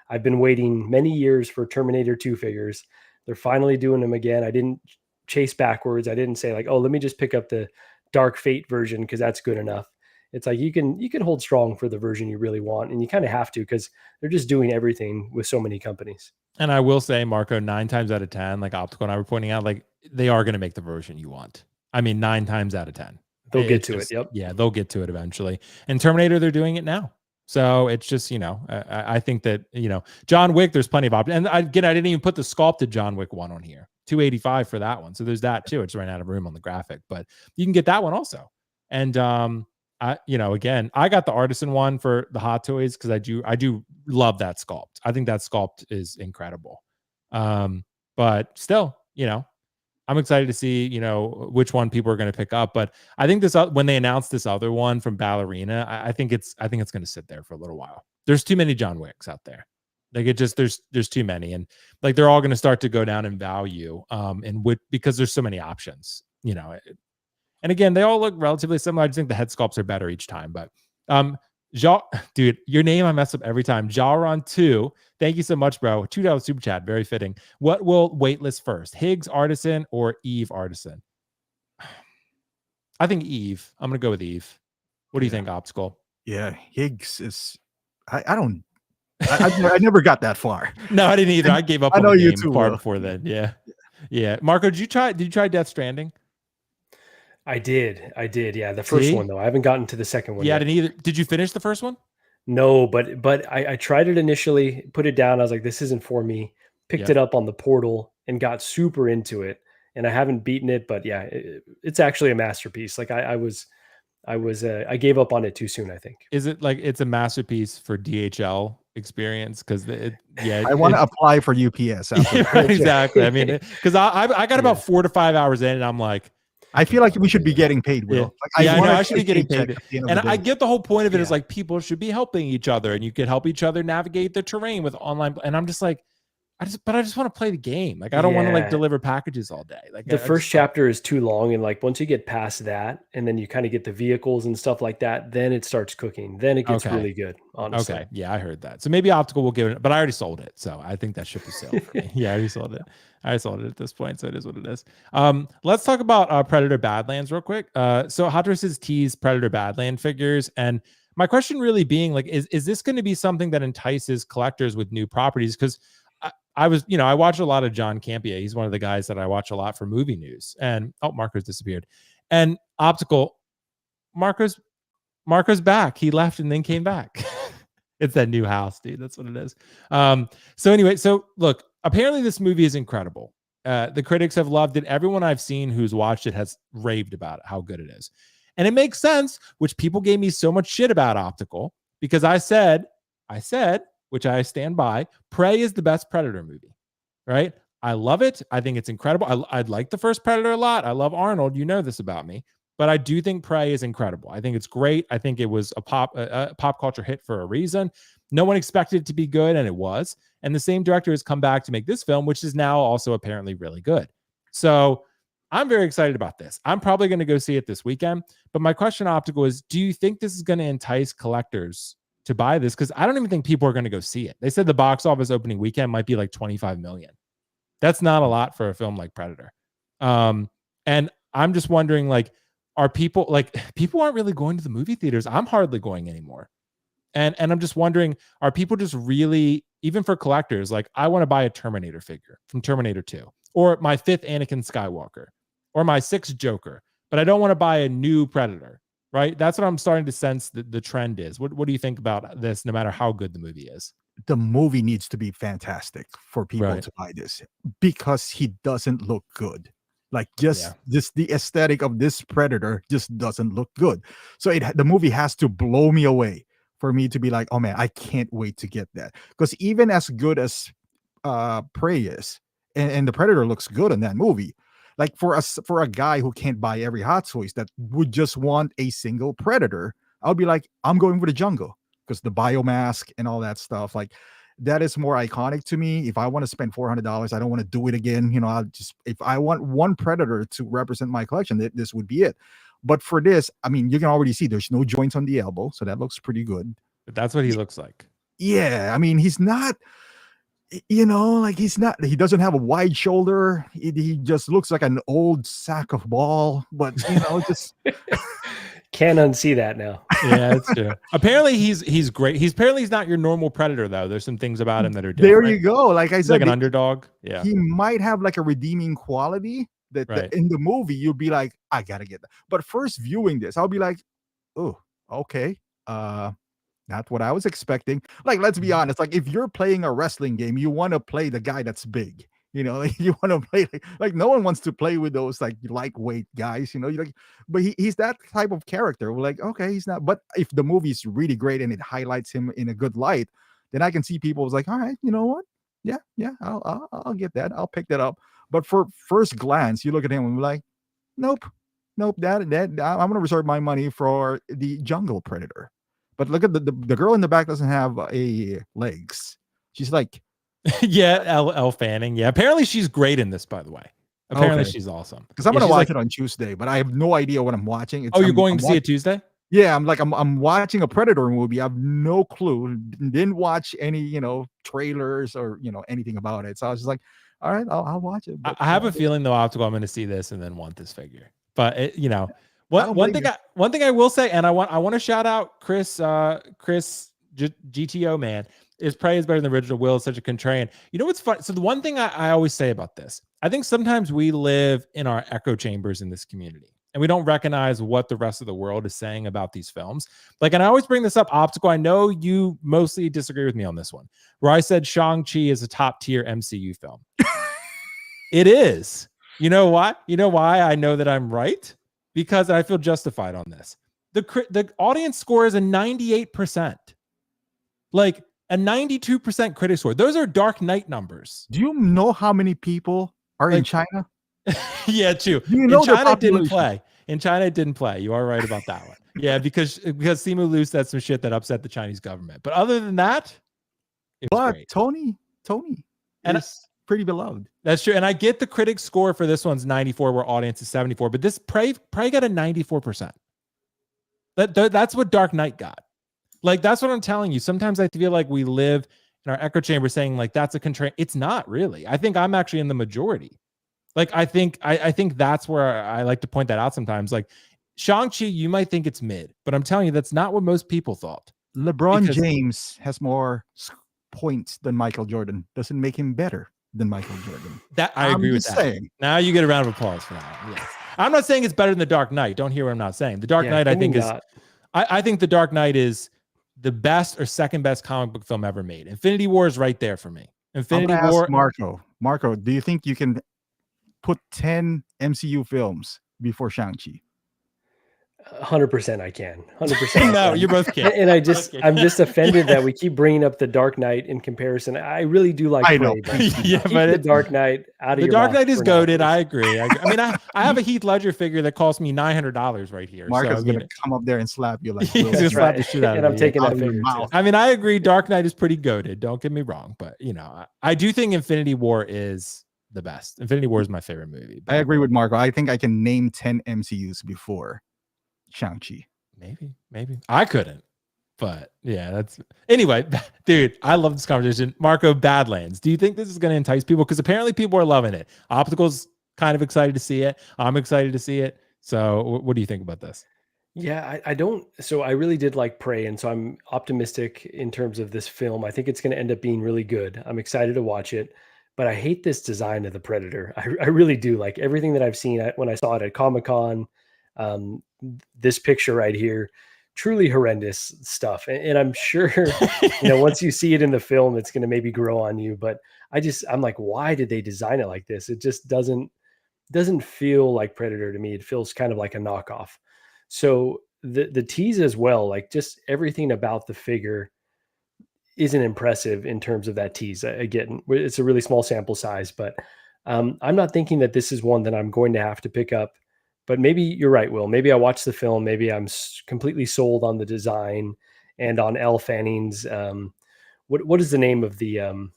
Speaker 2: I've been waiting many years for Terminator 2 figures. They're finally doing them again. I didn't chase backwards. I didn't say like, oh, let me just pick up the Dark Fate version because that's good enough. It's like you can hold strong for the version you really want, and you kind of have to because they're just doing everything with so many companies.
Speaker 1: And I will say, Marco, 9 times out of 10, like Optical and I were pointing out, like they are going to make the version you want. I mean, 9 times out of 10.
Speaker 2: They'll get to it. Yep.
Speaker 1: Yeah, they'll get to it eventually. And Terminator, they're doing it now. So it's just, I think that, John Wick, there's plenty of options. And again, I didn't even put the sculpted John Wick one on here. $285 for that one. So there's that too. It's ran out of room on the graphic, but you can get that one also. And, again, I got the Artisan one for the Hot Toys because I do love that sculpt. I think that sculpt is incredible. But still, I'm excited to see, which one people are going to pick up. But I think when they announced this other one from Ballerina, I think it's going to sit there for a little while. There's too many John Wicks out there. Like there's too many, and like they're all going to start to go down in value. Because there's so many options, And again, they all look relatively similar. I just think the head sculpts are better each time. But dude, your name I mess up every time. Jaron2, thank you so much, bro. $2 super chat, very fitting. What will waitlist first? Higgs Artisan or Eve Artisan? I think Eve. I'm gonna go with Eve. What do you think, Optical?
Speaker 3: Yeah, Higgs is. I never got that far.
Speaker 1: No, I didn't either. I gave up.
Speaker 3: I know
Speaker 1: on the
Speaker 3: you
Speaker 1: game
Speaker 3: too.
Speaker 1: Far before then. Yeah. Marco, did you try Death Stranding?
Speaker 2: I did. Yeah. The first one though. I haven't gotten to the second one.
Speaker 1: Yeah, I didn't either. Did you finish the first one?
Speaker 2: No, but I tried it initially, put it down. I was like, this isn't for me. Picked it up on the portal and got super into it. And I haven't beaten it, but yeah, it's actually a masterpiece. Like I gave up on it too soon, I think.
Speaker 1: Is it like it's a masterpiece for DHL experience? Because
Speaker 3: I want to apply for UPS.
Speaker 1: Right, exactly. I mean, because I got about 4 to 5 hours in, and I'm like,
Speaker 3: I feel like we should be getting paid, Will.
Speaker 1: Yeah. I should be getting paid. And I get the whole point of it is like people should be helping each other, and you could help each other navigate the terrain with online. And I'm just like, I just want to play the game. Like I don't want to like deliver packages all day. Like
Speaker 2: the first chapter is too long, and like once you get past that, and then you kind of get the vehicles and stuff like that, then it starts cooking. Then it gets really good. Honestly.
Speaker 1: Okay, yeah, I heard that. So maybe Optical will give it, but I already sold it, so I think that ship is sailed for me. Yeah, I already sold it. I sold it at this point, so it is what it is. Let's talk about Predator Badlands real quick. So Hot Toys has teased Predator Badland figures, and my question really being like, is this going to be something that entices collectors with new properties? Because I watch a lot of John Campea. He's one of the guys that I watch a lot for movie news. And Marco's disappeared. And Optical, Marco's back. He left and then came back. It's that new house, dude. That's what it is. So anyway, so look, apparently this movie is incredible. The critics have loved it. Everyone I've seen who's watched it has raved about it, how good it is. And it makes sense, which people gave me so much shit about Optical, because I said, which I stand by, Prey is the best Predator movie, right? I love it. I think it's incredible. I like the first Predator a lot. I love Arnold. You know this about me. But I do think Prey is incredible. I think it's great. I think it was a pop culture hit for a reason. No one expected it to be good, and it was. And the same director has come back to make this film, which is now also apparently really good. So I'm very excited about this. I'm probably going to go see it this weekend. But my question, Optical, is do you think this is going to entice collectors to buy this? Because I don't even think people are going to go see it. They said the box office opening weekend might be like 25 million. That's not a lot for a film like Predator. And I'm just wondering, like, are people aren't really going to the movie theaters. I'm hardly going anymore. And I'm just wondering, are people just really, even for collectors, like, I want to buy a Terminator figure from Terminator 2, or my 5th Anakin Skywalker, or my 6th Joker, but I don't want to buy a new Predator, right? That's what I'm starting to sense the trend is. What do you think about this, no matter how good the movie is?
Speaker 3: The movie needs to be fantastic for people to buy this, because he doesn't look good. Like, just the aesthetic of this Predator just doesn't look good. So the movie has to blow me away for me to be like, oh man, I can't wait to get that. Because even as good as Prey is, and the Predator looks good in that movie, like, for a guy who can't buy every Hot Toys, that would just want a single Predator, I'll be like, I'm going for the Jungle, because the biomask and all that stuff, like, that is more iconic to me. If I want to spend $400, I don't want to do it again. You know, I'll just, if I want one Predator to represent my collection, this would be it. But for this, I mean, you can already see there's no joints on the elbow, so that looks pretty good.
Speaker 1: But that's what he looks like.
Speaker 3: Yeah, I mean, he's not, you know, like, he doesn't have a wide shoulder. He just looks like an old sack of ball, but, you know, just
Speaker 2: can't unsee that now.
Speaker 1: Yeah, that's true. Apparently he's great. He's not your normal Predator, though. There's some things about him that are different.
Speaker 3: There you go. Like I said,
Speaker 1: like an underdog. Yeah,
Speaker 3: he might have like a redeeming quality that in the movie you'll be like, I gotta get that. But first viewing this, I'll be like, oh, okay, not what I was expecting. Like, let's be honest. Like, if you're playing a wrestling game, you want to play the guy that's big. You know, like, you want to play like no one wants to play with those like lightweight guys, you know, like, but he's that type of character. We're like, okay, he's not. But if the movie's really great and it highlights him in a good light, then I can see people was like, all right, you know what? Yeah, I'll get that. I'll pick that up. But for first glance, you look at him and we're like, nope, that I'm gonna reserve my money for the Jungle Predator. But look at the girl in the back doesn't have a legs. She's like,
Speaker 1: yeah, Elle Fanning. Yeah, apparently she's great in this, by the way. Apparently she's awesome.
Speaker 3: Because I'm gonna watch it on Tuesday, but I have no idea what I'm watching.
Speaker 1: You're going to see it Tuesday?
Speaker 3: Yeah, I'm watching a Predator movie. I have no clue. Didn't watch any, you know, trailers or, you know, anything about it. So I was just like, all right, I'll watch it. But,
Speaker 1: I have a feeling though, Optical, I'm going to see this and then want this figure. But it, you know, one thing I will say, and I want to shout out Chris GTO, man. Is Prey is better than the original. Will is such a contrarian. You know what's fun? So the one thing I always say about this, I think sometimes we live in our echo chambers in this community, and we don't recognize what the rest of the world is saying about these films. Like, and I always bring this up, Optical. I know you mostly disagree with me on this one, where I said Shang-Chi is a top tier MCU film. It is. You know why? You know why I know that I'm right? Because I feel justified on this. The audience score is a 98%. Like, a 92% critic score. Those are Dark Knight numbers.
Speaker 3: Do you know how many people are in China?
Speaker 1: Yeah, true. In China, it didn't play. In China, it didn't play. You are right about that one. Yeah, because Simu Liu said some shit that upset the Chinese government. But other than that, it was great.
Speaker 3: Tony is pretty beloved.
Speaker 1: That's true. And I get the critic score for this one's 94, where audience is 74. But this Prey got a 94%. That's what Dark Knight got. Like, that's what I'm telling you. Sometimes I feel like we live in our echo chamber saying like that's a contrarian. It's not really. I think I'm actually in the majority. Like, I think that's where I like to point that out sometimes. Like, Shang-Chi, you might think it's mid, but I'm telling you that's not what most people thought.
Speaker 3: LeBron James has more points than Michael Jordan. Doesn't make him better than Michael Jordan.
Speaker 1: That I agree with that. Saying. Now you get a round of applause for that. Yes. I'm not saying it's better than The Dark Knight. Don't hear what I'm not saying. The Dark Knight, I think, is. I think The Dark Knight is the best or second best comic book film ever made. Infinity War is right there for me. Infinity
Speaker 3: I'm
Speaker 1: War.
Speaker 3: ask Marco, do you think you can put 10 MCU films before Shang-Chi?
Speaker 2: 100% I can. 100%.
Speaker 1: No, you both can't.
Speaker 2: And I'm just offended that we keep bringing up The Dark Knight in comparison. I really do like Prey, but The Dark Knight out of your mouth.
Speaker 1: The Dark Knight is goated. I agree. I mean, I have a Heath Ledger figure that costs me $900 right here.
Speaker 3: Marco's gonna come up there and slap you like
Speaker 1: he's gonna slap the shit out of me.
Speaker 2: And I'm taking that figure.
Speaker 1: I mean, I agree. Dark Knight is pretty goated. Don't get me wrong, but you know, I do think Infinity War is the best. Infinity War is my favorite movie.
Speaker 3: I agree with Marco. I think I can name 10 MCUs before Shang-Chi.
Speaker 1: Maybe I couldn't, but yeah, that's anyway, dude. I love this conversation. Marco, Badlands. Do you think this is going to entice people? Because apparently people are loving it. Optical's kind of excited to see it. I'm excited to see it. So, what do you think about this?
Speaker 2: Yeah, I don't. So I really did like Prey, and so I'm optimistic in terms of this film. I think it's going to end up being really good. I'm excited to watch it, but I hate this design of the Predator. I really do. Like everything that I've seen when I saw it at Comic-Con. This picture right here, truly horrendous stuff. And I'm sure, once you see it in the film, it's going to maybe grow on you. But I'm like, why did they design it like this? It just doesn't feel like Predator to me. It feels kind of like a knockoff. So the tease as well, like just everything about the figure isn't impressive in terms of that tease. Again, it's a really small sample size, but I'm not thinking that this is one that I'm going to have to pick up. But maybe you're right, Will. Maybe I watched the film. Maybe I'm completely sold on the design and on Elle Fanning's. What is the name of the?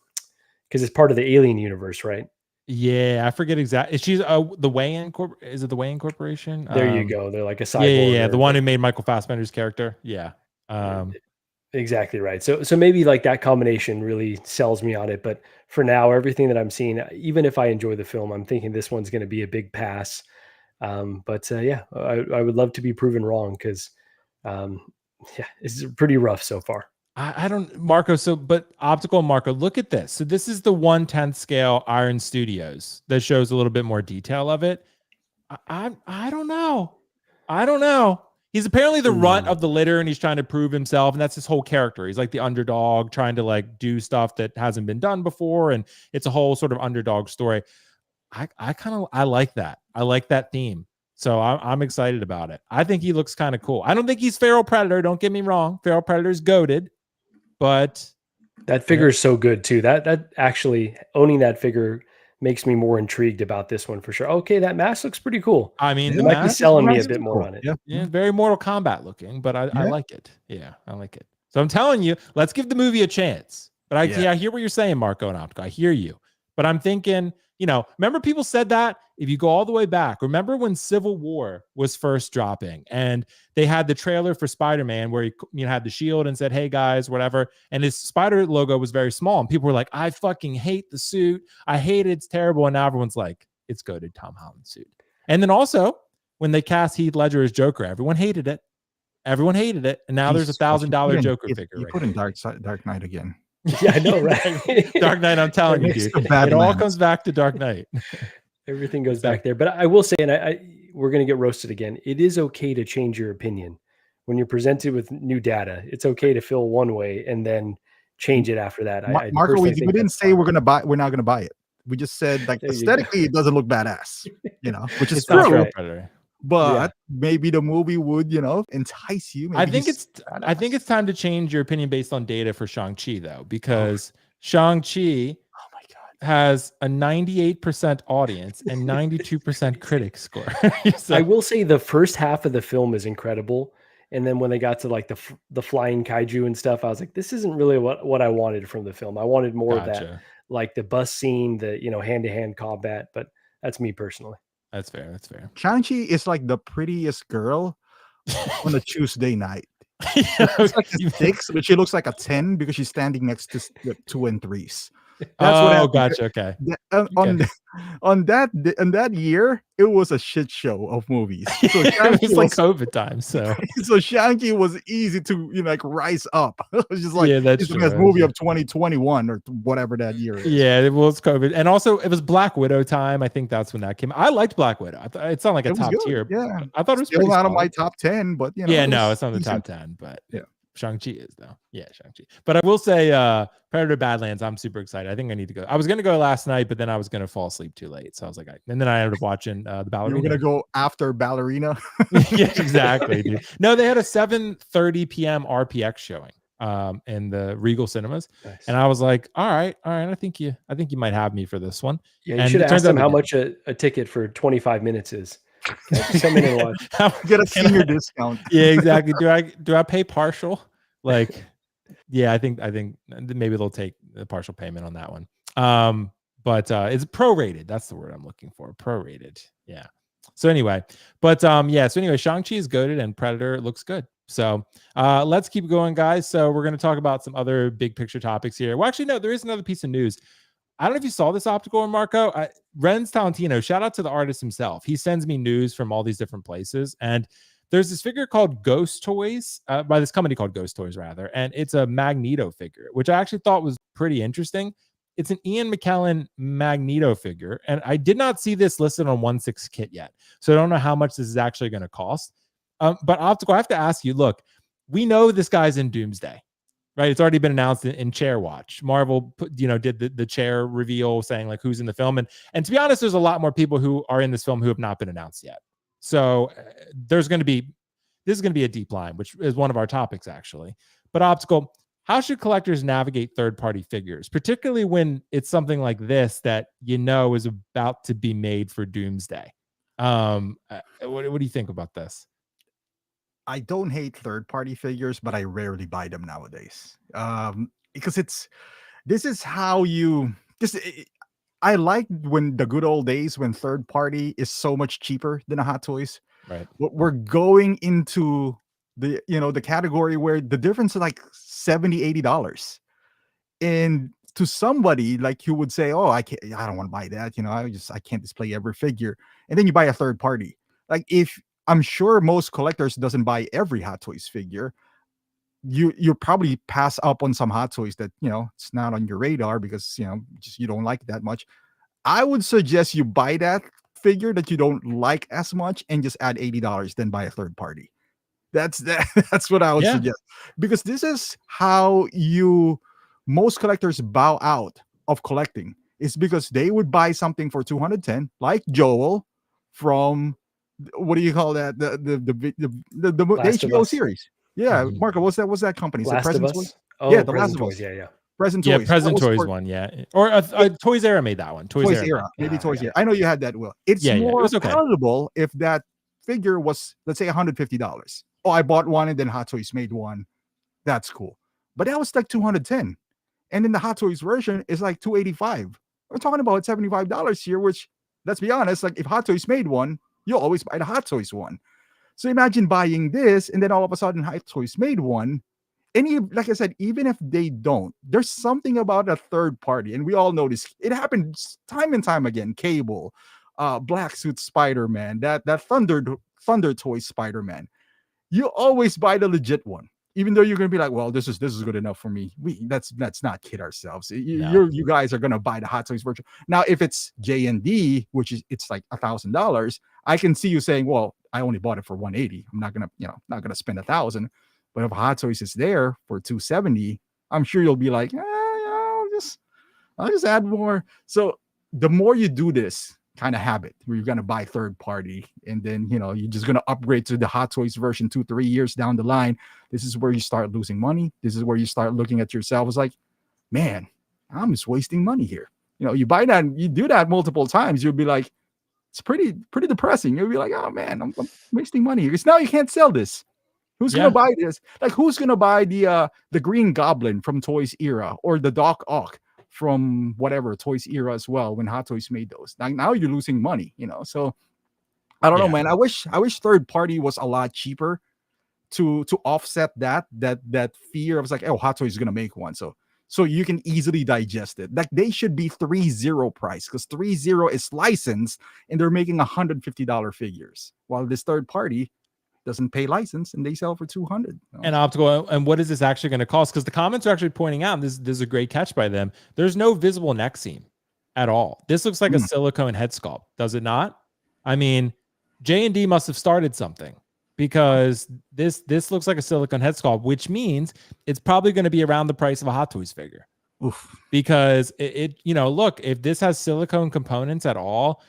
Speaker 2: Because it's part of the Alien universe, right?
Speaker 1: Yeah, I forget exactly. She's the Weigh-In Corp. Is it the Weigh-In Corporation?
Speaker 2: There you go. They're like a cyborg.
Speaker 1: Yeah. The one who made Michael Fassbender's character. Yeah.
Speaker 2: Exactly right. So maybe like that combination really sells me on it. But for now, everything that I'm seeing, even if I enjoy the film, I'm thinking this one's going to be a big pass. I would love to be proven wrong because, it's pretty rough so far.
Speaker 1: I don't, Marco. But Optical and Marco, look at this. So this is the 1/10 scale Iron Studios that shows a little bit more detail of it. I don't know. He's apparently the runt of the litter, and he's trying to prove himself, and that's his whole character. He's like the underdog, trying to like do stuff that hasn't been done before, and it's a whole sort of underdog story. I like that. I like that theme. So I'm excited about it. I think he looks kind of cool. I don't think he's Feral Predator. Don't get me wrong. Feral Predator is goated, but
Speaker 2: that figure is so good too. That actually owning that figure makes me more intrigued about this one for sure. Okay, that mask looks pretty cool.
Speaker 1: I mean,
Speaker 2: it might be selling me a bit more on it.
Speaker 1: Yeah, very Mortal Kombat looking, but I like it. Yeah, I like it. So I'm telling you, let's give the movie a chance. But I hear what you're saying, Marco and Optical. I hear you. But I'm thinking, remember people said that if you go all the way back, remember when Civil War was first dropping and they had the trailer for Spider-Man where he had the shield and said, hey guys, whatever. And his Spider logo was very small. And people were like, I fucking hate the suit. I hate it. It's terrible. And now everyone's like, it's goated Tom Holland suit. And then also when they cast Heath Ledger as Joker, everyone hated it. And now there's $1,000 Joker figure.
Speaker 3: You put in Dark Knight again.
Speaker 2: Yeah, I know, right?
Speaker 1: Dark Knight, I'm telling you, dude. It all comes back to Dark Knight.
Speaker 2: Everything goes back there. But I will say, and we're going to get roasted again, it is okay to change your opinion. When you're presented with new data, it's okay to feel one way and then change it after that.
Speaker 3: Marco, we didn't say we're not going to buy it. We just said like aesthetically it doesn't look badass, which is true. Right. But maybe the movie would, entice you. Maybe
Speaker 1: I think it's time to change your opinion based on data for Shang-Chi though, because Shang-Chi has a 98% audience and 92% critic score.
Speaker 2: I will say the first half of the film is incredible. And then when they got to like the flying kaiju and stuff, I was like, this isn't really what I wanted from the film. I wanted more of that, like the bus scene, the, hand-to-hand combat, but that's me personally.
Speaker 1: That's fair.
Speaker 3: Shang-Chi is like the prettiest girl on a Tuesday night.
Speaker 1: Looks
Speaker 3: like a 6, but she looks like a 10 because she's standing next to 2 and 3s.
Speaker 1: That's gotcha. Okay.
Speaker 3: On that year, it was a shit show of movies. So
Speaker 1: it was like COVID time.
Speaker 3: So Shang-Chi was easy to rise up. It was just like
Speaker 1: that's
Speaker 3: the best movie of 2021 or whatever that year is.
Speaker 1: Yeah, it was COVID, and also it was Black Widow time. I think that's when that came. I liked Black Widow. I thought it's not like a top tier.
Speaker 3: Yeah,
Speaker 1: I thought it was
Speaker 3: still out of my top 10, but
Speaker 1: no, it's not the top 10. But Shang-Chi is though. Yeah, Shang-Chi. But I will say Predator Badlands, I'm super excited. I think I need to go. I was going to go last night, but then I was going to fall asleep too late. So I was like, and then I ended up watching the Ballerina.
Speaker 3: You were going to go after Ballerina?
Speaker 1: Yeah, exactly, dude. No, they had a 7:30 p.m. RPX showing in the Regal Cinemas. Nice. And I was like, all right. I think you might have me for this one.
Speaker 2: Yeah, you should ask them how much a ticket for 25 minutes is. Come in and watch.
Speaker 3: Get a senior discount.
Speaker 1: Yeah, exactly. Do I pay partial? Like, yeah, I think maybe they'll take the partial payment on that one. But it's prorated. That's the word I'm looking for. Prorated. Yeah. So anyway, but Shang-Chi is goated and Predator looks good. So let's keep going, guys. So we're going to talk about some other big picture topics here. Well, actually, no, there is another piece of news. I don't know if you saw this, Optical or Marco. Renz Talentino, shout out to the artist himself. He sends me news from all these different places. And there's this figure called Ghost Toys, by this company called Ghost Toys, rather. And it's a Magneto figure, which I actually thought was pretty interesting. It's an Ian McKellen Magneto figure. And I did not see this listed on 1/6 kit yet. So I don't know how much this is actually going to cost. But Optical, I have to ask you, look, we know this guy's in Doomsday. Right, it's already been announced in Chair Watch. Marvel, did the chair reveal saying like who's in the film, and to be honest, there's a lot more people who are in this film who have not been announced yet. So this is going to be a deep line, which is one of our topics actually. But Optical, how should collectors navigate third-party figures, particularly when it's something like this that is about to be made for Doomsday? What do you think about this?
Speaker 3: I don't hate third-party figures, but I rarely buy them nowadays. Because this is how you just. I like when the good old days when third-party is so much cheaper than a Hot Toys.
Speaker 1: Right.
Speaker 3: We're going into the the category where the difference is like $70, $80, and to somebody like you would say, oh, I don't want to buy that. I can't display every figure, and then you buy a third party. Like if I'm sure most collectors doesn't buy every Hot Toys figure. You probably pass up on some Hot Toys that it's not on your radar because you don't like it that much. I would suggest you buy that figure that you don't like as much and just add $80, then buy a third party. That's what I would suggest, because this is how most collectors bow out of collecting. It's because they would buy something for $210, like Joel from. What do you call that? The HBO series. Yeah, Marco, what's that company? Is it Present Toys?
Speaker 2: Oh, yeah, the Last of Us. Yeah.
Speaker 3: Present Toys.
Speaker 1: Yeah, Present Toys one, yeah. Or Toys R Us made that one. Toys R Us.
Speaker 3: Maybe Toys R Us. I know you had that, Will. It's more palatable if that figure was, let's say, $150. Oh, I bought one and then Hot Toys made one. That's cool. But that was like $210. And then the Hot Toys version is like $285. We're talking about $75 here, which, let's be honest, like if Hot Toys made one, you'll always buy the Hot Toys one. So imagine buying this, and then all of a sudden Hot Toys made one. And like I said, even if they don't, there's something about a third party. And we all know this. It happens time and time again. Cable, Black Suit Spider-Man, that Thunder Toys Spider-Man. You always buy the legit one. Even though you're going to be like, well, this is good enough for me. Let's not kid ourselves. You guys are going to buy the Hot Toys version. Now, if it's J&D, which is it's like $1,000, I can see you saying, well, I only bought it for $180. I'm not going to spend $1,000. But if Hot Toys is there for $270, I'm sure you'll be like, I'll just add more. So the more you do this kind of habit where you're going to buy third party, and then you're just going to upgrade to the Hot Toys version 2-3 years down the line, this is where you start losing money. This is where you start looking at yourself as like, man, I'm just wasting money here. You buy that, you do that multiple times, you'll be like, it's pretty depressing. You'll be like, oh man, I'm wasting money here because now you can't sell this. Who's gonna buy this? Like, who's gonna buy the Green Goblin from Toys Era or the Doc Ock from whatever Toys Era as well when Hot Toys made those? Now you're losing money, So I don't know, man. I wish third party was a lot cheaper to offset that fear of like, oh, Hot Toys is gonna make one, so you can easily digest it. Like they should be 3.0 price because 3.0 is licensed and they're making $150 figures, while this third party doesn't pay license and they sell for $200.
Speaker 1: And Optical, and what is this actually going to cost? Because the comments are actually pointing out, this is a great catch by them, there's no visible neck seam at all. This looks like a silicone head sculpt, does it not? I mean, J&D must have started something. because this looks like a silicone head sculpt, which means it's probably going to be around the price of a Hot Toys figure.
Speaker 3: Oof.
Speaker 1: Because it look, if this has silicone components at all,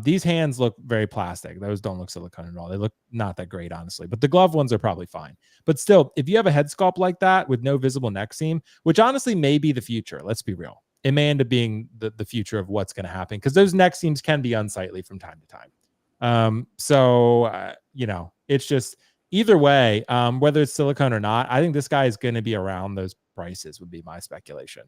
Speaker 1: these hands look very plastic. Those don't look silicone at all. They look not that great, honestly, but the glove ones are probably fine. But still, if you have a head sculpt like that with no visible neck seam, which honestly may be the future, let's be real, it may end up being the future of what's going to happen, because those neck seams can be unsightly from time to time. It's just either way, whether it's silicone or not, I think this guy is going to be around those prices, would be my speculation.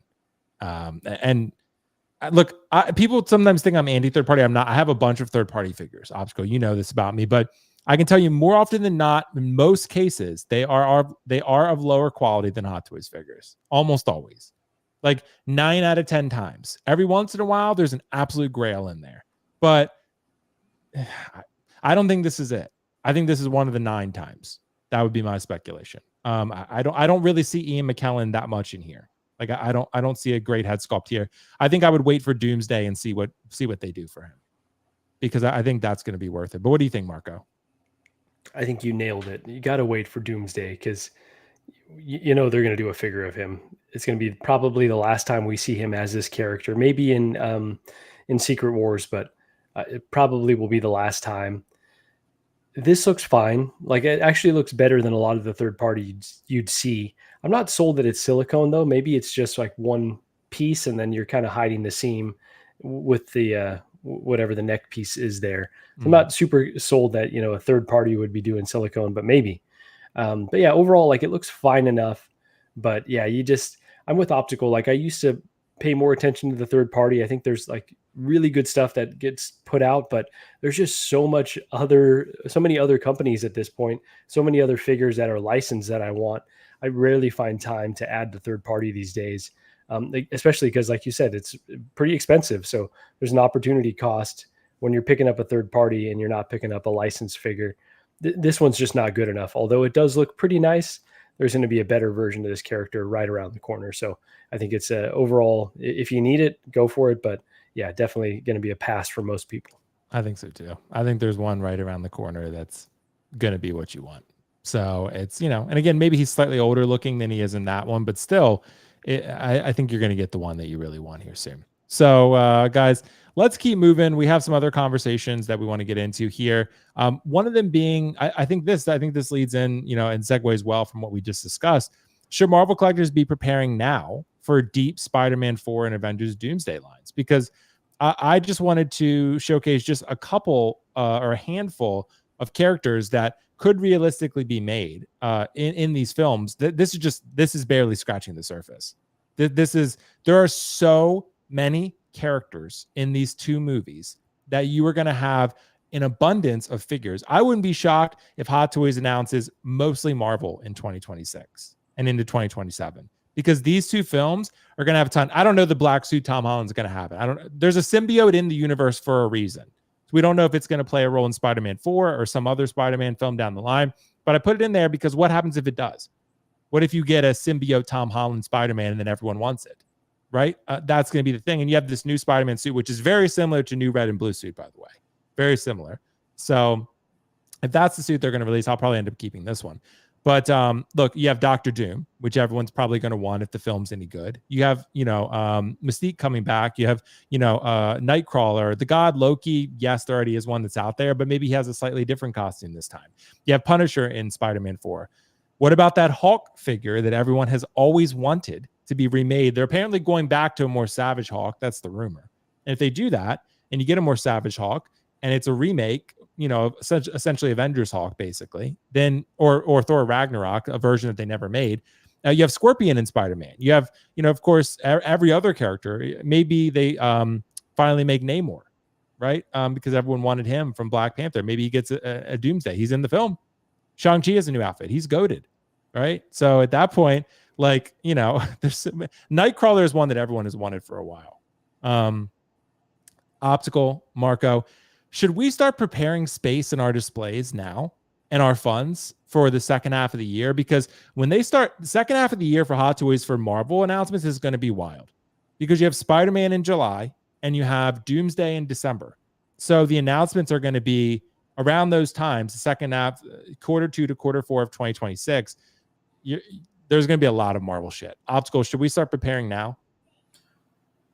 Speaker 1: Look, people sometimes think I'm anti third party. I'm not. I have a bunch of third party figures. Optical, you know this about me, but I can tell you more often than not, in most cases, they are of lower quality than Hot Toys figures. Almost always, like 9 out of 10 times. Every once in a while, there's an absolute grail in there, but I don't think this is it. I think this is one of the 9 times. That would be my speculation. I don't really see Ian McKellen that much in here. Like I don't see a great head sculpt here. I think I would wait for Doomsday and see what they do for him, because I think that's going to be worth it. But what do you think, Marco?
Speaker 2: I think you nailed it. You got to wait for Doomsday, because they're going to do a figure of him. It's going to be probably the last time we see him as this character. Maybe in Secret Wars, but it probably will be the last time. This looks fine. Like, it actually looks better than a lot of the third party you'd see. I'm not sold that it's silicone, though. Maybe it's just like one piece, and then you're kind of hiding the seam with the whatever the neck piece is there. So I'm not super sold that a third party would be doing silicone, but maybe. But yeah, overall, like, it looks fine enough. But yeah, I'm with Optical. Like, I used to pay more attention to the third party. I think there's like really good stuff that gets put out, but there's just so many other companies at this point, so many other figures that are licensed that I want. I rarely find time to add the third party these days, especially because, like you said, it's pretty expensive. So there's an opportunity cost when you're picking up a third party and you're not picking up a licensed figure. This one's just not good enough. Although it does look pretty nice, there's going to be a better version of this character right around the corner. So I think it's overall, if you need it, go for it. But yeah, definitely going to be a pass for most people. I
Speaker 1: think so too. I think there's one right around the corner that's going to be what you want. So it's, and again, maybe he's slightly older looking than he is in that one, but still, I think you're going to get the one that you really want here soon. So guys, let's keep moving. We have some other conversations that we want to get into here. One of them being, I think this leads in, and segues well from what we just discussed. Should Marvel collectors be preparing now for deep Spider-Man 4 and Avengers Doomsday lines? Because I just wanted to showcase just a couple or a handful of characters that could realistically be made in these films. This is barely scratching the surface. There are so many characters in these 2 movies that you are going to have an abundance of figures. I wouldn't be shocked if Hot Toys announces mostly Marvel in 2026 and into 2027, because these 2 films are going to have a ton. I don't know the black suit Tom Holland's going to have it. There's a symbiote in the universe for a reason. We don't know if it's going to play a role in Spider-Man 4 or some other Spider-Man film down the line, but I put it in there because what happens if it does? What if you get a symbiote Tom Holland Spider-Man and then everyone wants it, right? That's going to be the thing. And you have this new Spider-Man suit, which is very similar to new red and blue suit, by the way. Very similar. So if that's the suit they're going to release, I'll probably end up keeping this one. But look, you have Doctor Doom, which everyone's probably going to want if the film's any good. You have, Mystique coming back. You have, Nightcrawler, the god Loki. Yes, there already is one that's out there, but maybe he has a slightly different costume this time. You have Punisher in Spider-Man 4. What about that Hulk figure that everyone has always wanted to be remade? They're apparently going back to a more savage Hulk. That's the rumor. And if they do that and you get a more savage Hulk and it's a remake, essentially Avengers Hulk, basically, then or Thor Ragnarok, a version that they never made. You have Scorpion in Spider-Man. You have, of course, every other character. Maybe they finally make Namor, right? Because everyone wanted him from Black Panther. Maybe he gets a Doomsday. He's in the film. Shang-Chi has a new outfit. He's goated, right? So at that point, there's Nightcrawler is one that everyone has wanted for a while. Optical, Marco, should we start preparing space in our displays now and our funds for the second half of the year? Because when they start, the second half of the year for Hot Toys for Marvel announcements is going to be wild, because you have Spider-Man in July and you have Doomsday in December. So the announcements are going to be around those times, the second half, Q2 to Q4 of 2026, there's going to be a lot of Marvel shit. Optical, should we start preparing now?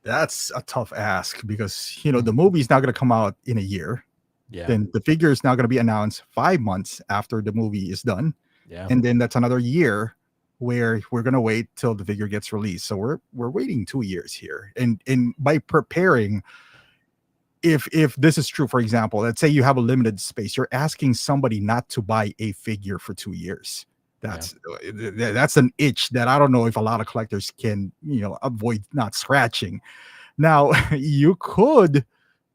Speaker 3: That's a tough ask because, you know, the movie's not going to come out in a year.
Speaker 1: Yeah.
Speaker 3: Then the figure is now going to be announced 5 months after the movie is done.
Speaker 1: Yeah.
Speaker 3: And then that's another year where we're going to wait till the figure gets released. So we're waiting 2 years here. And by preparing, if this is true, for example, let's say you have a limited space, you're asking somebody not to buy a figure for 2 years. That's an itch that I don't know if a lot of collectors can, you know, avoid not scratching. Now, you could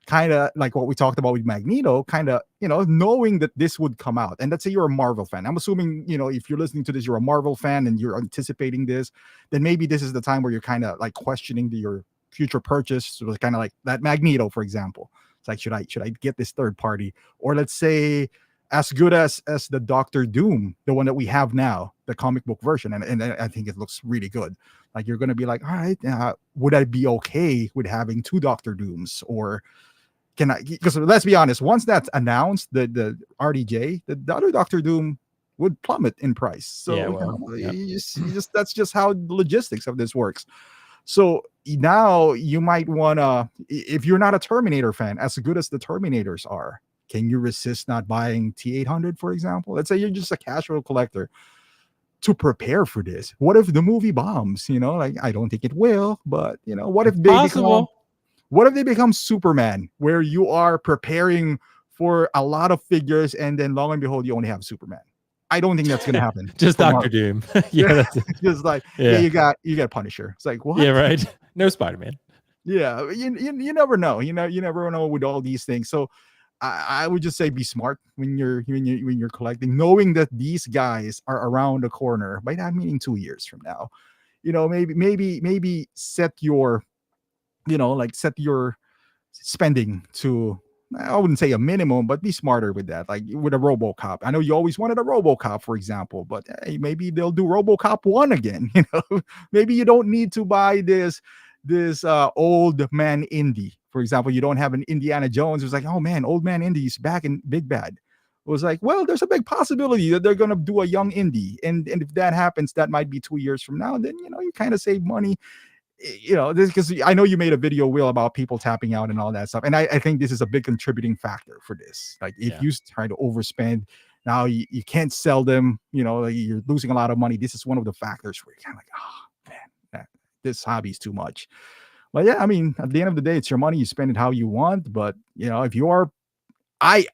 Speaker 3: kind of like what we talked about with Magneto, kind of, you know, knowing that this would come out. And let's say you're a Marvel fan. I'm assuming, you know, if you're listening to this, you're a Marvel fan and you're anticipating this, then maybe this is the time where you're kind of like questioning your future purchase. So it's kind of like that Magneto, for example. It's like, should I get this third party? Or let's say as good as the Doctor Doom, the one that we have now, the comic book version. And I think it looks really good. Like you're going to be like, all right, would I be okay with having 2 Doctor Dooms? Or can I, because let's be honest, once that's announced, the RDJ, the other Doctor Doom would plummet in price. So you just that's just how the logistics of this works. So now you might want to, if you're not a Terminator fan, as good as the Terminators are, can you resist not buying T-800, for example? Let's say you're just a casual collector. To prepare for this, what if the movie bombs? You know, like I don't think it will, but you know, what if they become Superman, where you are preparing for a lot of figures, and then long and behold, you only have Superman? I don't think that's going to happen.
Speaker 1: Just Dr. Doom.
Speaker 3: That's just like you got Punisher. It's like, what?
Speaker 1: Yeah, right. No Spider-Man.
Speaker 3: Yeah, you never know. You never know with all these things. So I would just say be smart when you're collecting, knowing that these guys are around the corner. By that meaning 2 years from now, you know, maybe set your, you know, like set your spending to, I wouldn't say a minimum, but be smarter with that. Like with a RoboCop. I know you always wanted a RoboCop, for example, but hey, maybe they'll do RoboCop 1 again. You know, maybe you don't need to buy this old man Indy. For example, you don't have an Indiana Jones. It was like, oh man, old man Indy is back in Big Bad. It was like, well, there's a big possibility that they're going to do a young Indy. And if that happens, that might be 2 years from now. Then, you know, you kind of save money. You know, this, because I know you made a video, Will, about people tapping out and all that stuff. And I think this is a big contributing factor for this. Like if you try to overspend, now you can't sell them, you know, like you're losing a lot of money. This is one of the factors where you're kind of like, oh man, this hobby's too much. But yeah, I mean, at the end of the day, it's your money. You spend it how you want. But, you know, if you are, I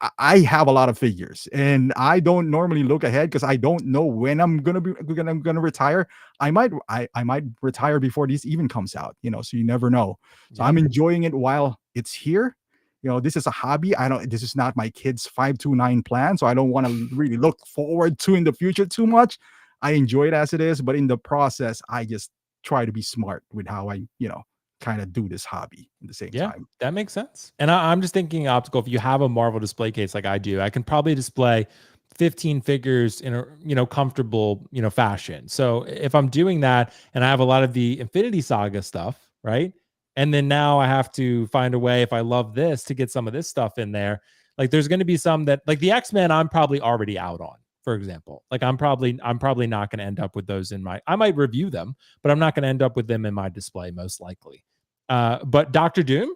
Speaker 3: have a lot of figures and I don't normally look ahead because I don't know when I'm gonna retire. I might retire before this even comes out, you know, so you never know. So I'm enjoying it while it's here. You know, this is a hobby. This is not my kid's 529 plan. So I don't want to really look forward to in the future too much. I enjoy it as it is, but in the process, I just try to be smart with how I, you know, kind of do this hobby at the same time.
Speaker 1: That makes sense. And I'm just thinking, Optical, if you have a Marvel display case like I do, I can probably display 15 figures in a, you know, comfortable, you know, fashion. So if I'm doing that and I have a lot of the Infinity Saga stuff, right? And then now I have to find a way, if I love this, to get some of this stuff in there. Like there's going to be some that, like the X-Men, I'm probably already out on, for example. Like I'm probably not going to end up with those in I might review them, but I'm not going to end up with them in my display most likely. But Doctor Doom,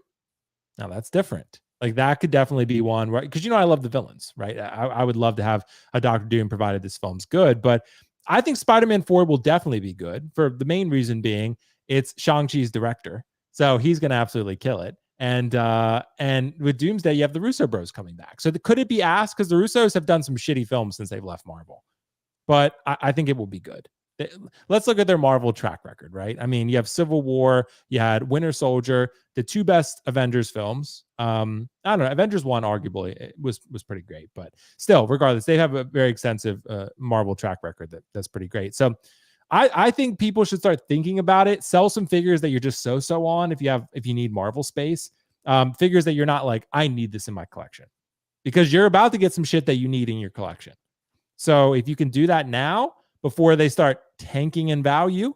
Speaker 1: now that's different. Like that could definitely be one, right? Because, you know, I love the villains, right? I would love to have a Doctor Doom provided this film's good, but I think Spider-Man 4 will definitely be good for the main reason being it's Shang-Chi's director. So he's going to absolutely kill it. And with Doomsday, you have the Russo bros coming back. So could it be asked? Because the Russos have done some shitty films since they've left Marvel, but I think it will be good. Let's look at their Marvel track record, right? I mean, you have Civil War, you had Winter Soldier, the 2 best Avengers films. I don't know, Avengers 1 arguably it was pretty great, but still, regardless, they have a very extensive Marvel track record that's pretty great. So I think people should start thinking about it. Sell some figures that you're just so on if you need Marvel space. Figures that you're not like, I need this in my collection, because you're about to get some shit that you need in your collection. So if you can do that now, before they start tanking in value,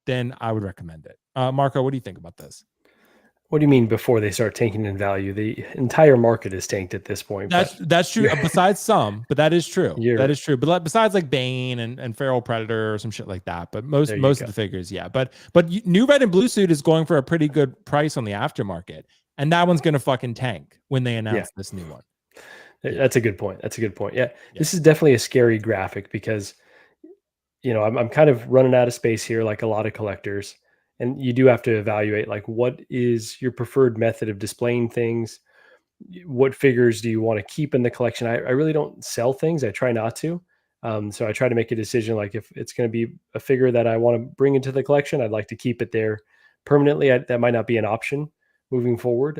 Speaker 1: then I would recommend it. Marco, what do you think about this?
Speaker 2: What do you mean before they start tanking in value? The entire market is tanked at this point.
Speaker 1: That's true. Besides some, but that is true. That is true. But besides like Bane and Feral Predator or some shit like that, but most of the figures, yeah. But new red and blue suit is going for a pretty good price on the aftermarket, and that one's gonna fucking tank when they announce this new one.
Speaker 2: That's a good point. That's a good point. Yeah, this is definitely a scary graphic because, I'm kind of running out of space here, like a lot of collectors. And you do have to evaluate, like, what is your preferred method of displaying things? What figures do you want to keep in the collection? I really don't sell things. I try not to. So I try to make a decision, like if it's going to be a figure that I want to bring into the collection, I'd like to keep it there permanently. That might not be an option moving forward.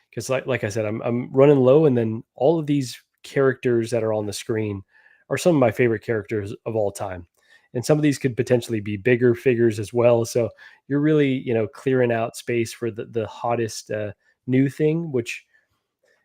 Speaker 2: Because like I said, I'm running low, and then all of these characters that are on the screen are some of my favorite characters of all time. And some of these could potentially be bigger figures as well. So you're really, clearing out space for the hottest new thing, which,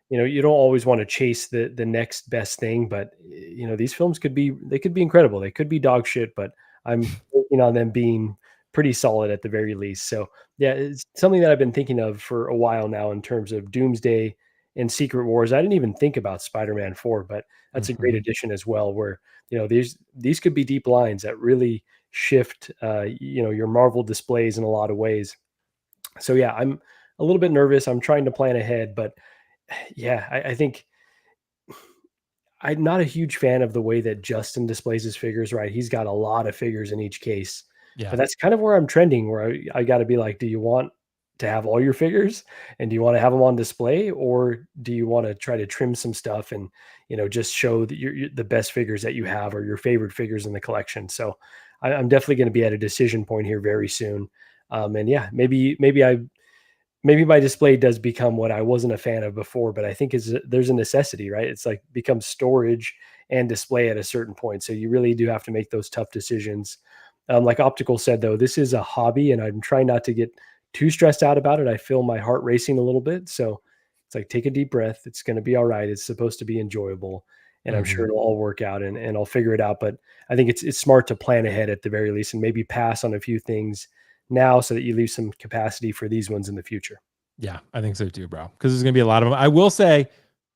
Speaker 2: you don't always want to chase the next best thing, but these films could be incredible. They could be dog shit, but I'm working on them being pretty solid at the very least. So yeah, it's something that I've been thinking of for a while now in terms of Doomsday and Secret Wars. I didn't even think about Spider-Man 4, but that's a great addition as well, where these could be deep lines that really shift your Marvel displays in a lot of ways. So yeah, I'm a little bit nervous. I'm trying to plan ahead, but yeah, I think I'm not a huge fan of the way that Justin displays his figures, right? He's got a lot of figures in each case. Yeah. But that's kind of where I'm trending, where I got to be like, do you want to have all your figures, and do you want to have them on display, or do you want to try to trim some stuff and just show that you're the best figures that you have, or your favorite figures in the collection? So I'm definitely going to be at a decision point here very soon. And yeah, maybe my display does become what I wasn't a fan of before, but I think there's a necessity, right? It's like becomes storage and display at a certain point. So you really do have to make those tough decisions. Like Optical said, though, this is a hobby, and I'm trying not to get too stressed out about it. I feel my heart racing a little bit. So it's like, take a deep breath. It's going to be all right. It's supposed to be enjoyable, and I'm sure it'll all work out, and I'll figure it out. But I think it's smart to plan ahead at the very least, and maybe pass on a few things now so that you leave some capacity for these ones in the future.
Speaker 1: Yeah, I think so too, bro. Because there's going to be a lot of them. I will say,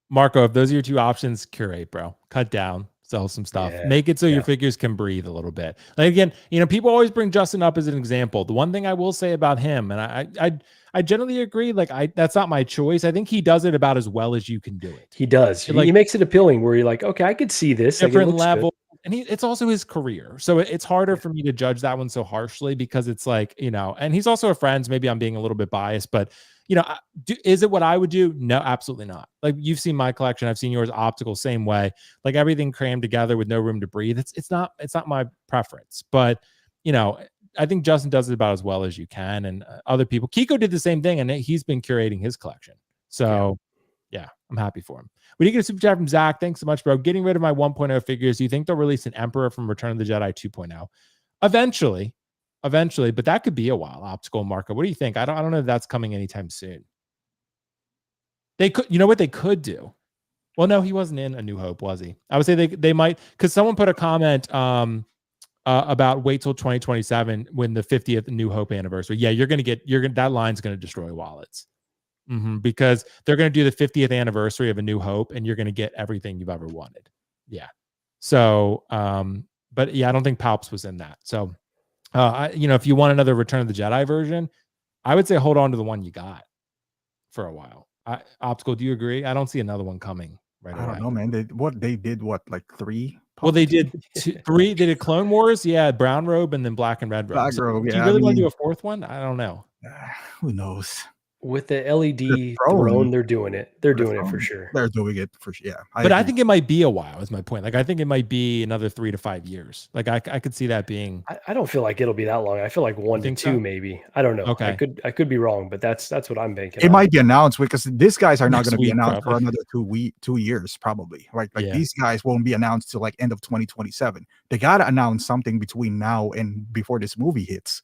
Speaker 1: Marco, if those are your two options, curate, bro. Cut down, sell some stuff. Make it so your figures can breathe a little bit. Like, again, people always bring Justin up as an example. The one thing I will say about him, and I generally agree, like that's not my choice. I think he does it about as well as you can do it.
Speaker 2: He does. He makes it appealing, where you're like, okay, I could see this.
Speaker 1: Different level. Good. And it's also his career. So it's harder for me to judge that one so harshly, because it's like, and he's also a friend. So maybe I'm being a little bit biased, but is it what I would do? No, absolutely not. Like, you've seen my collection. I've seen yours. Optical, same way. Like, everything crammed together with no room to breathe. It's not my preference, but I think Justin does it about as well as you can. And other people, Kiko did the same thing, and he's been curating his collection. So yeah, I'm happy for him. We did get a super chat from Zach. Thanks so much, bro. Getting rid of my 1.0 figures. Do you think they'll release an Emperor from Return of the Jedi 2.0? Eventually, but that could be a while. Optical, Marco, what do you think? I don't know if that's coming anytime soon. They could, what they could do? Well, no, he wasn't in A New Hope, was he? I would say they might, because someone put a comment about wait till 2027 when the 50th New Hope anniversary. Yeah, that line's going to destroy wallets. Because they're going to do the 50th anniversary of A New Hope, and you're going to get everything you've ever wanted. Yeah. So, but yeah, I don't think Palps was in that. So, if you want another Return of the Jedi version, I would say hold on to the one you got for a while. Optical, do you agree? I don't see another one coming right away.
Speaker 3: I don't know, man. They did like 3?
Speaker 1: Well, they did 3. They did Clone Wars, Brown Robe, and then Black and Red Robe.
Speaker 3: Black Robe, yeah.
Speaker 1: Do you really want to do a 4th one? I don't know.
Speaker 3: Who knows?
Speaker 2: With the LED throne, they're doing it. They're doing it for sure.
Speaker 3: They're doing it for sure. Yeah.
Speaker 1: But I think it might be a while, is my point. Like, I think it might be another 3 to 5 years. Like, I could see that being.
Speaker 2: I don't feel like it'll be that long. I feel like 1 to 2, maybe. I don't know. Okay. I could be wrong, but that's what I'm banking.
Speaker 3: It might be announced, because these guys are not going to be announced for another 2 years, probably. Right? Like these guys won't be announced till like end of 2027. They got to announce something between now and before this movie hits.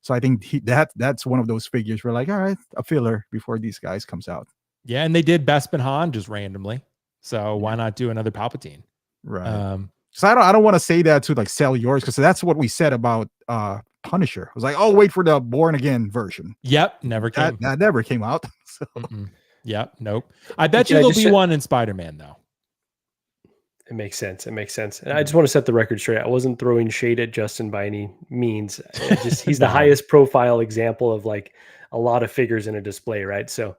Speaker 3: So I think that's one of those figures where, like, all right, a filler before these guys comes out.
Speaker 1: Yeah, and they did Bespin Han just randomly. So why not do another Palpatine?
Speaker 3: Right. So I don't want to say that to like sell yours, because that's what we said about Punisher. I was like, oh, wait for the Born Again version.
Speaker 1: Yep, never came.
Speaker 3: That never came out. So.
Speaker 1: Yep, nope. I bet you there'll be one in Spider-Man though.
Speaker 2: It makes sense. It makes sense. And I just want to set the record straight. I wasn't throwing shade at Justin by any means. He's the highest profile example of like a lot of figures in a display, right? So,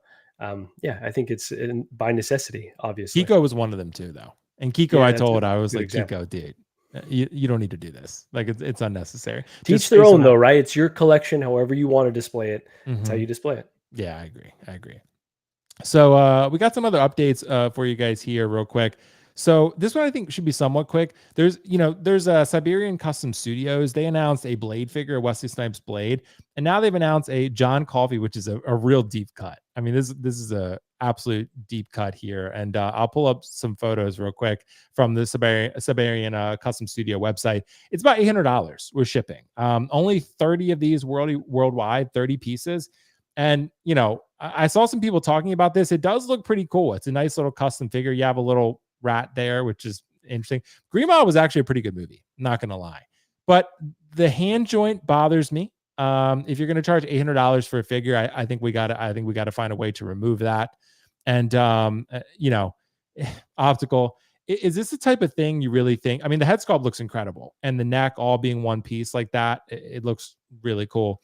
Speaker 2: yeah, I think it's by necessity, obviously.
Speaker 1: Kiko was one of them too, though. And Kiko, yeah, I was like, example. Kiko, dude, you don't need to do this. Like, it's unnecessary.
Speaker 2: Teach their own, though, right? It's your collection. However you want to display it, that's how you display it.
Speaker 1: Yeah, I agree. So we got some other updates for you guys here real quick. So this one I think should be somewhat quick. There's Siberian Custom Studios. They announced a Blade figure, Wesley Snipes Blade, and now they've announced a John Coffey, which is a real deep cut. I mean, this is a absolute deep cut here. And I'll pull up some photos real quick from the Siberian Custom Studio website. It's about $800 with shipping. Only 30 of these worldwide, 30 pieces. And, I saw some people talking about this. It does look pretty cool. It's a nice little custom figure. You have a little rat there, which is interesting. Green Mile was actually a pretty good movie, not gonna lie, but the hand joint bothers me. If you're gonna charge $800 for a figure, I think we gotta find a way to remove that. And Optical, is this the type of thing you really think? I mean, the head sculpt looks incredible, and the neck all being one piece like that, it looks really cool.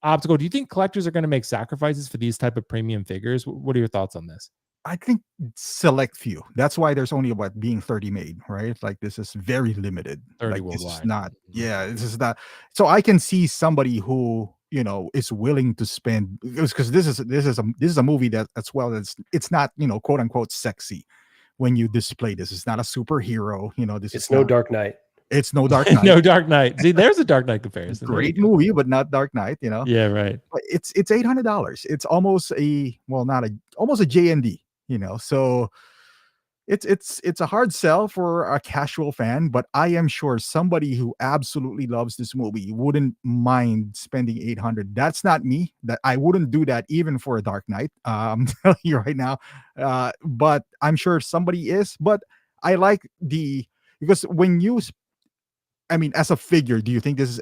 Speaker 1: Optical, do you think collectors are going to make sacrifices for these type of premium figures? What are your thoughts on this?
Speaker 3: I think select few. That's why there's only about being 30 made, right? Like this is very limited.
Speaker 1: 30
Speaker 3: like,
Speaker 1: worldwide.
Speaker 3: This is not, this is not. So I can see somebody who is willing to spend, because this is a movie that as well as it's not quote unquote sexy when you display this. It's not a superhero.
Speaker 2: It's no Dark Knight.
Speaker 3: It's no Dark Knight.
Speaker 1: No Dark Knight. See, there's a Dark Knight comparison.
Speaker 3: Great movie, but not Dark Knight.
Speaker 1: Yeah, right.
Speaker 3: But it's $800. It's almost almost a JND. So it's a hard sell for a casual fan, but I am sure somebody who absolutely loves this movie wouldn't mind spending $800. That's not me. That I wouldn't do that even for a Dark Knight. I'm telling you right now. But I'm sure somebody is. But I like because when you. I mean, as a figure, do you think this is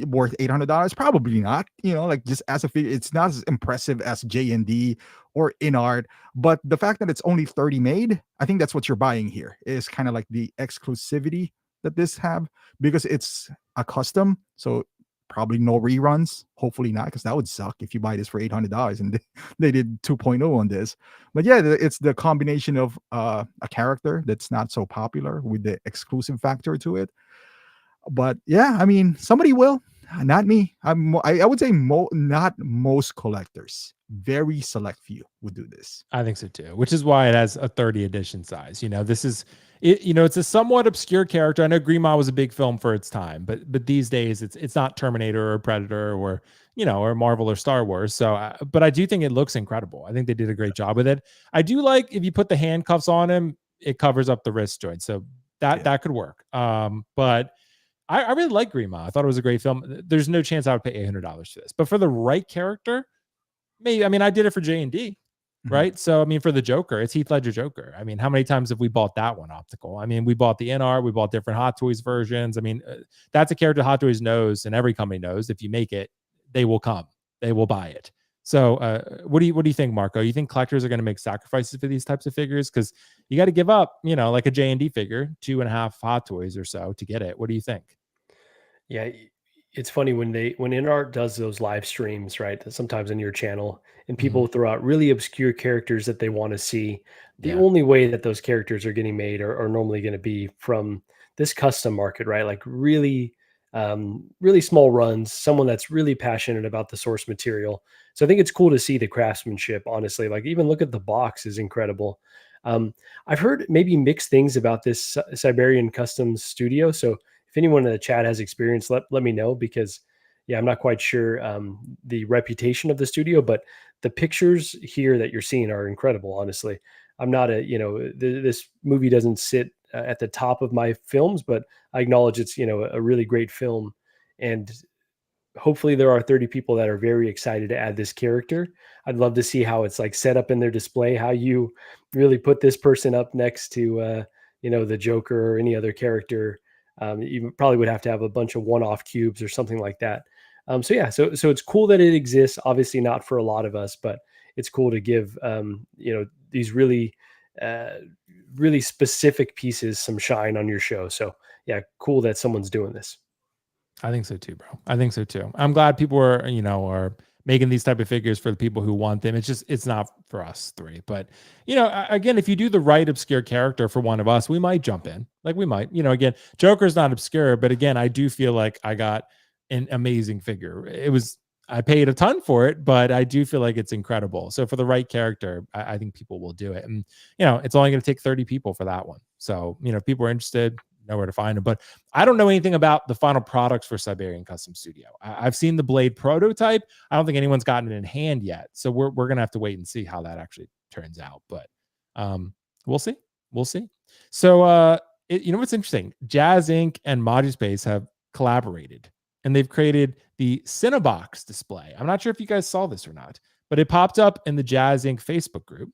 Speaker 3: worth $800? Probably not. Like just as a figure, it's not as impressive as JND or InArt. But the fact that it's only 30 made, I think that's what you're buying here. Is kind of like the exclusivity that this have, because it's a custom. So probably no reruns. Hopefully not, because that would suck if you buy this for $800 and they did 2.0 on this. But yeah, it's the combination of a character that's not so popular with the exclusive factor to it. But yeah, I mean, somebody will, not me. I would say not most collectors. Very select few would do this.
Speaker 1: I think so too, which is why it has a 30 edition size. This is it. It's a somewhat obscure character. I know Green Mile was a big film for its time, but these days it's not Terminator or Predator or or Marvel or Star Wars. So, but I do think it looks incredible. I think they did a great job with it. I do like if you put the handcuffs on him, it covers up the wrist joint, so that could work. But I really like Green Mile. I thought it was a great film. There's no chance I would pay $800 for this, but for the right character, maybe. I mean, I did it for J&D, right? So, I mean, for the Joker, it's Heath Ledger Joker. I mean, how many times have we bought that one, Optical? I mean, we bought the InArt, we bought different Hot Toys versions. I mean, that's a character Hot Toys knows, and every company knows. If you make it, they will come, they will buy it. So, what do you think, Marco? You think collectors are going to make sacrifices for these types of figures? Because you got to give up, like a J&D figure, 2.5 Hot Toys or so to get it. What do you think?
Speaker 2: Yeah, it's funny when InArt does those live streams, right? Sometimes on your channel, and people throw out really obscure characters that they want to see. The only way that those characters are getting made are normally going to be from this custom market, right? Like really small runs, someone that's really passionate about the source material. So I think it's cool to see the craftsmanship, honestly. Like even look at the box is incredible. I've heard maybe mixed things about this Siberian Customs Studio. So if anyone in the chat has experience, let me know, because I'm not quite sure the reputation of the studio, but the pictures here that you're seeing are incredible. Honestly, I'm not this movie doesn't sit at the top of my films, but I acknowledge it's, a really great film. And hopefully there are 30 people that are very excited to add this character. I'd love to see how it's like set up in their display, how you really put this person up next to, the Joker or any other character. You probably would have to have a bunch of one-off cubes or something like that. So it's cool that it exists. Obviously not for a lot of us, but it's cool to give these really really specific pieces some shine on your show. So yeah, cool that someone's doing this.
Speaker 1: I think so too, bro. I think so too. I'm glad people are making these type of figures for the people who want them. It's not for us three, but again, if you do the right obscure character for one of us, we might jump in. Like we might, again, Joker's not obscure, but again, I do feel like I got an amazing figure. I paid a ton for it, but I do feel like it's incredible. So for the right character, I think people will do it. And, it's only going to take 30 people for that one. So, if people are interested, know where to find them. But I don't know anything about the final products for Siberian Custom Studio. I've seen the blade prototype. I don't think anyone's gotten it in hand yet. So we're going to have to wait and see how that actually turns out. But we'll see. We'll see. So, what's interesting? Jazz Inc. and Moduspace have collaborated. And they've created the Cinebox display. I'm not sure if you guys saw this or not, but it popped up in the Jazz Inc. Facebook group.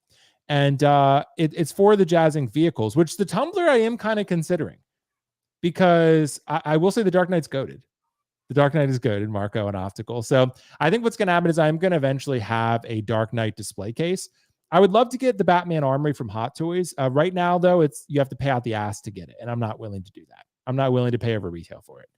Speaker 1: And it's for the Jazz Inc. vehicles, which the Tumbler I am kind of considering. Because I will say the Dark Knight's goated. The Dark Knight is goated, Marco and Optical. So I think what's going to happen is I'm going to eventually have a Dark Knight display case. I would love to get the Batman Armory from Hot Toys. Right now, though, you have to pay out the ass to get it. And I'm not willing to do that. I'm not willing to pay over retail for it.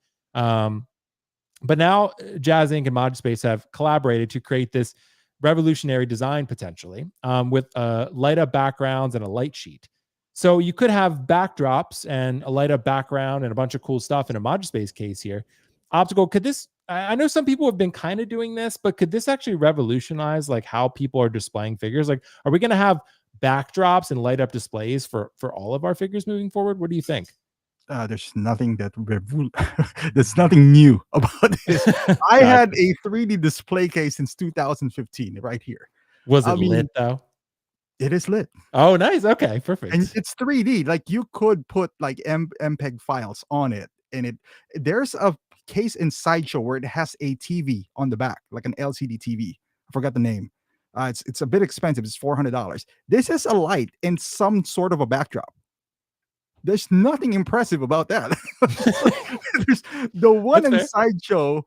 Speaker 1: But now Jazz Inc. and Moduspace have collaborated to create this revolutionary design potentially with light up backgrounds and a light sheet. So you could have backdrops and a light up background and a bunch of cool stuff in a Moduspace case here. Optical, could this, I know some people have been kind of doing this, but could this actually revolutionize like how people are displaying figures? Like, are we going to have backdrops and light up displays for all of our figures moving forward? What do you think?
Speaker 3: There's nothing there's nothing new about this. I had a 3D display case since 2015 right here.
Speaker 1: Was it lit though?
Speaker 3: It is lit.
Speaker 1: Oh, nice. Okay, perfect.
Speaker 3: And it's 3D. Like you could put like MPEG files on it, and there's a case in Sideshow where it has a TV on the back, like an LCD TV. I forgot the name. It's a bit expensive. It's $400. This is a light and some sort of a backdrop. There's nothing impressive about that. The one in Sideshow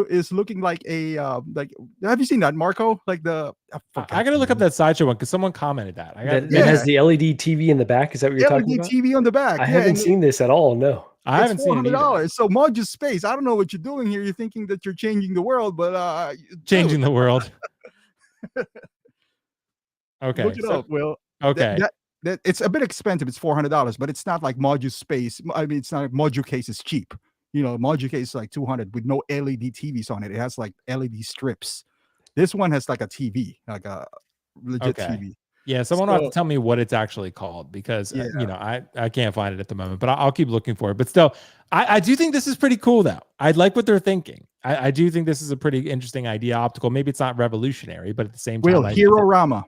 Speaker 3: is looking like a like. Have you seen that, Marco? Like I
Speaker 1: gotta look up that Sideshow one because someone commented that.
Speaker 2: It has the LED TV in the back. Is that what you're talking about?
Speaker 3: LED TV on the back.
Speaker 2: I haven't seen this at all. No,
Speaker 1: I haven't seen it either.
Speaker 3: So Moduspace. I don't know what you're doing here. You're thinking that you're changing the world, but
Speaker 1: changing the world. Okay,
Speaker 3: look it up, Will.
Speaker 1: Okay.
Speaker 3: It's a bit expensive. It's $400, but it's not like Moduspace. I mean, it's not like Module case is cheap. Module case is like $200 with no LED TVs on it. It has like LED strips. This one has like a TV, like a legit TV.
Speaker 1: Yeah, someone will have to tell me what it's actually called because I can't find it at the moment, but I'll keep looking for it. But still, I do think this is pretty cool though. I like what they're thinking. I do think this is a pretty interesting idea. Optical. Maybe it's not revolutionary, but at the same time,
Speaker 3: Hero-Rama.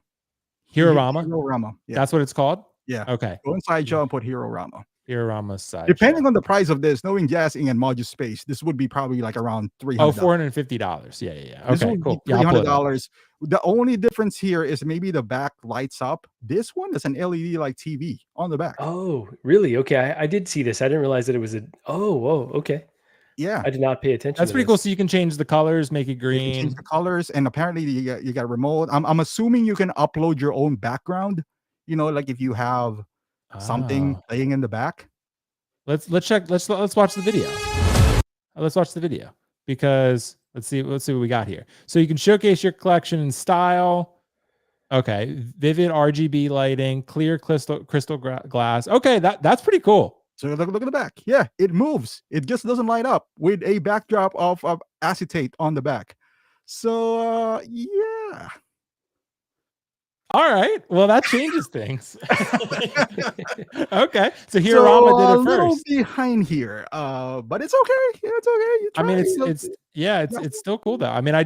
Speaker 1: Hero-Rama. Yeah. That's what it's called.
Speaker 3: Yeah.
Speaker 1: Okay.
Speaker 3: Go inside Joe and put Hero-Rama.
Speaker 1: Hero-Rama side.
Speaker 3: Depending on the price of this, knowing Jazz Inc. and Moduspace, this would be probably like around $300.
Speaker 1: Oh, $450. Yeah. Okay, cool.
Speaker 3: $300. The only difference here is maybe the back lights up. This one is an LED like TV on the back.
Speaker 2: Oh, really? Okay. I did see this. I didn't realize that it was okay.
Speaker 3: Yeah,
Speaker 2: I did not pay attention.
Speaker 1: That's pretty cool. So you can change the colors, make it green.
Speaker 3: You can change the colors, and apparently you got a remote. I'm assuming you can upload your own background. Like if you have something playing in the back.
Speaker 1: Let's check. Let's watch the video. Let's watch the video because let's see what we got here. So you can showcase your collection in style. Okay, vivid RGB lighting, clear crystal glass. Okay, that's pretty cool.
Speaker 3: So look at the back. Yeah, it moves. It just doesn't light up with a backdrop of acetate on the back. So yeah.
Speaker 1: All right. Well, that changes things. Okay. So Hero-Rama did it first.
Speaker 3: A little behind here, but it's okay. Yeah, it's okay.
Speaker 1: I mean, it's still cool though. I mean, I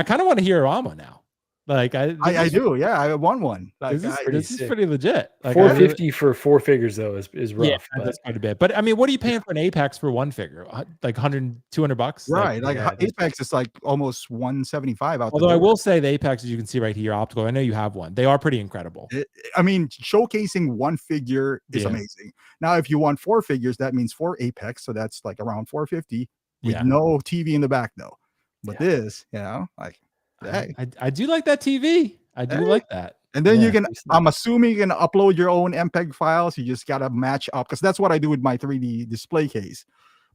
Speaker 1: kind of want to Hero-Rama now. Like
Speaker 3: I do. Yeah, I want one. Like,
Speaker 1: this is pretty legit. Like
Speaker 2: 450 for 4 figures though is rough.
Speaker 1: Yeah,
Speaker 2: but
Speaker 1: that's quite a bit. But I mean, what are you paying for an Apex for one figure? Like 100, 200 bucks?
Speaker 3: Right. Like Apex is like almost 175 out.
Speaker 1: Although I will say the Apex, as you can see right here, Optical. I know you have one. They are pretty incredible.
Speaker 3: I mean, showcasing one figure is amazing. Now, if you want 4 figures, that means 4 Apex. So that's like around 450 with no TV in the back though. But this, you know, like, hey.
Speaker 1: I do like that TV. I do like that.
Speaker 3: And then you can, I'm assuming you can upload your own MPEG files. You just got to match up, because that's what I do with my 3D display case.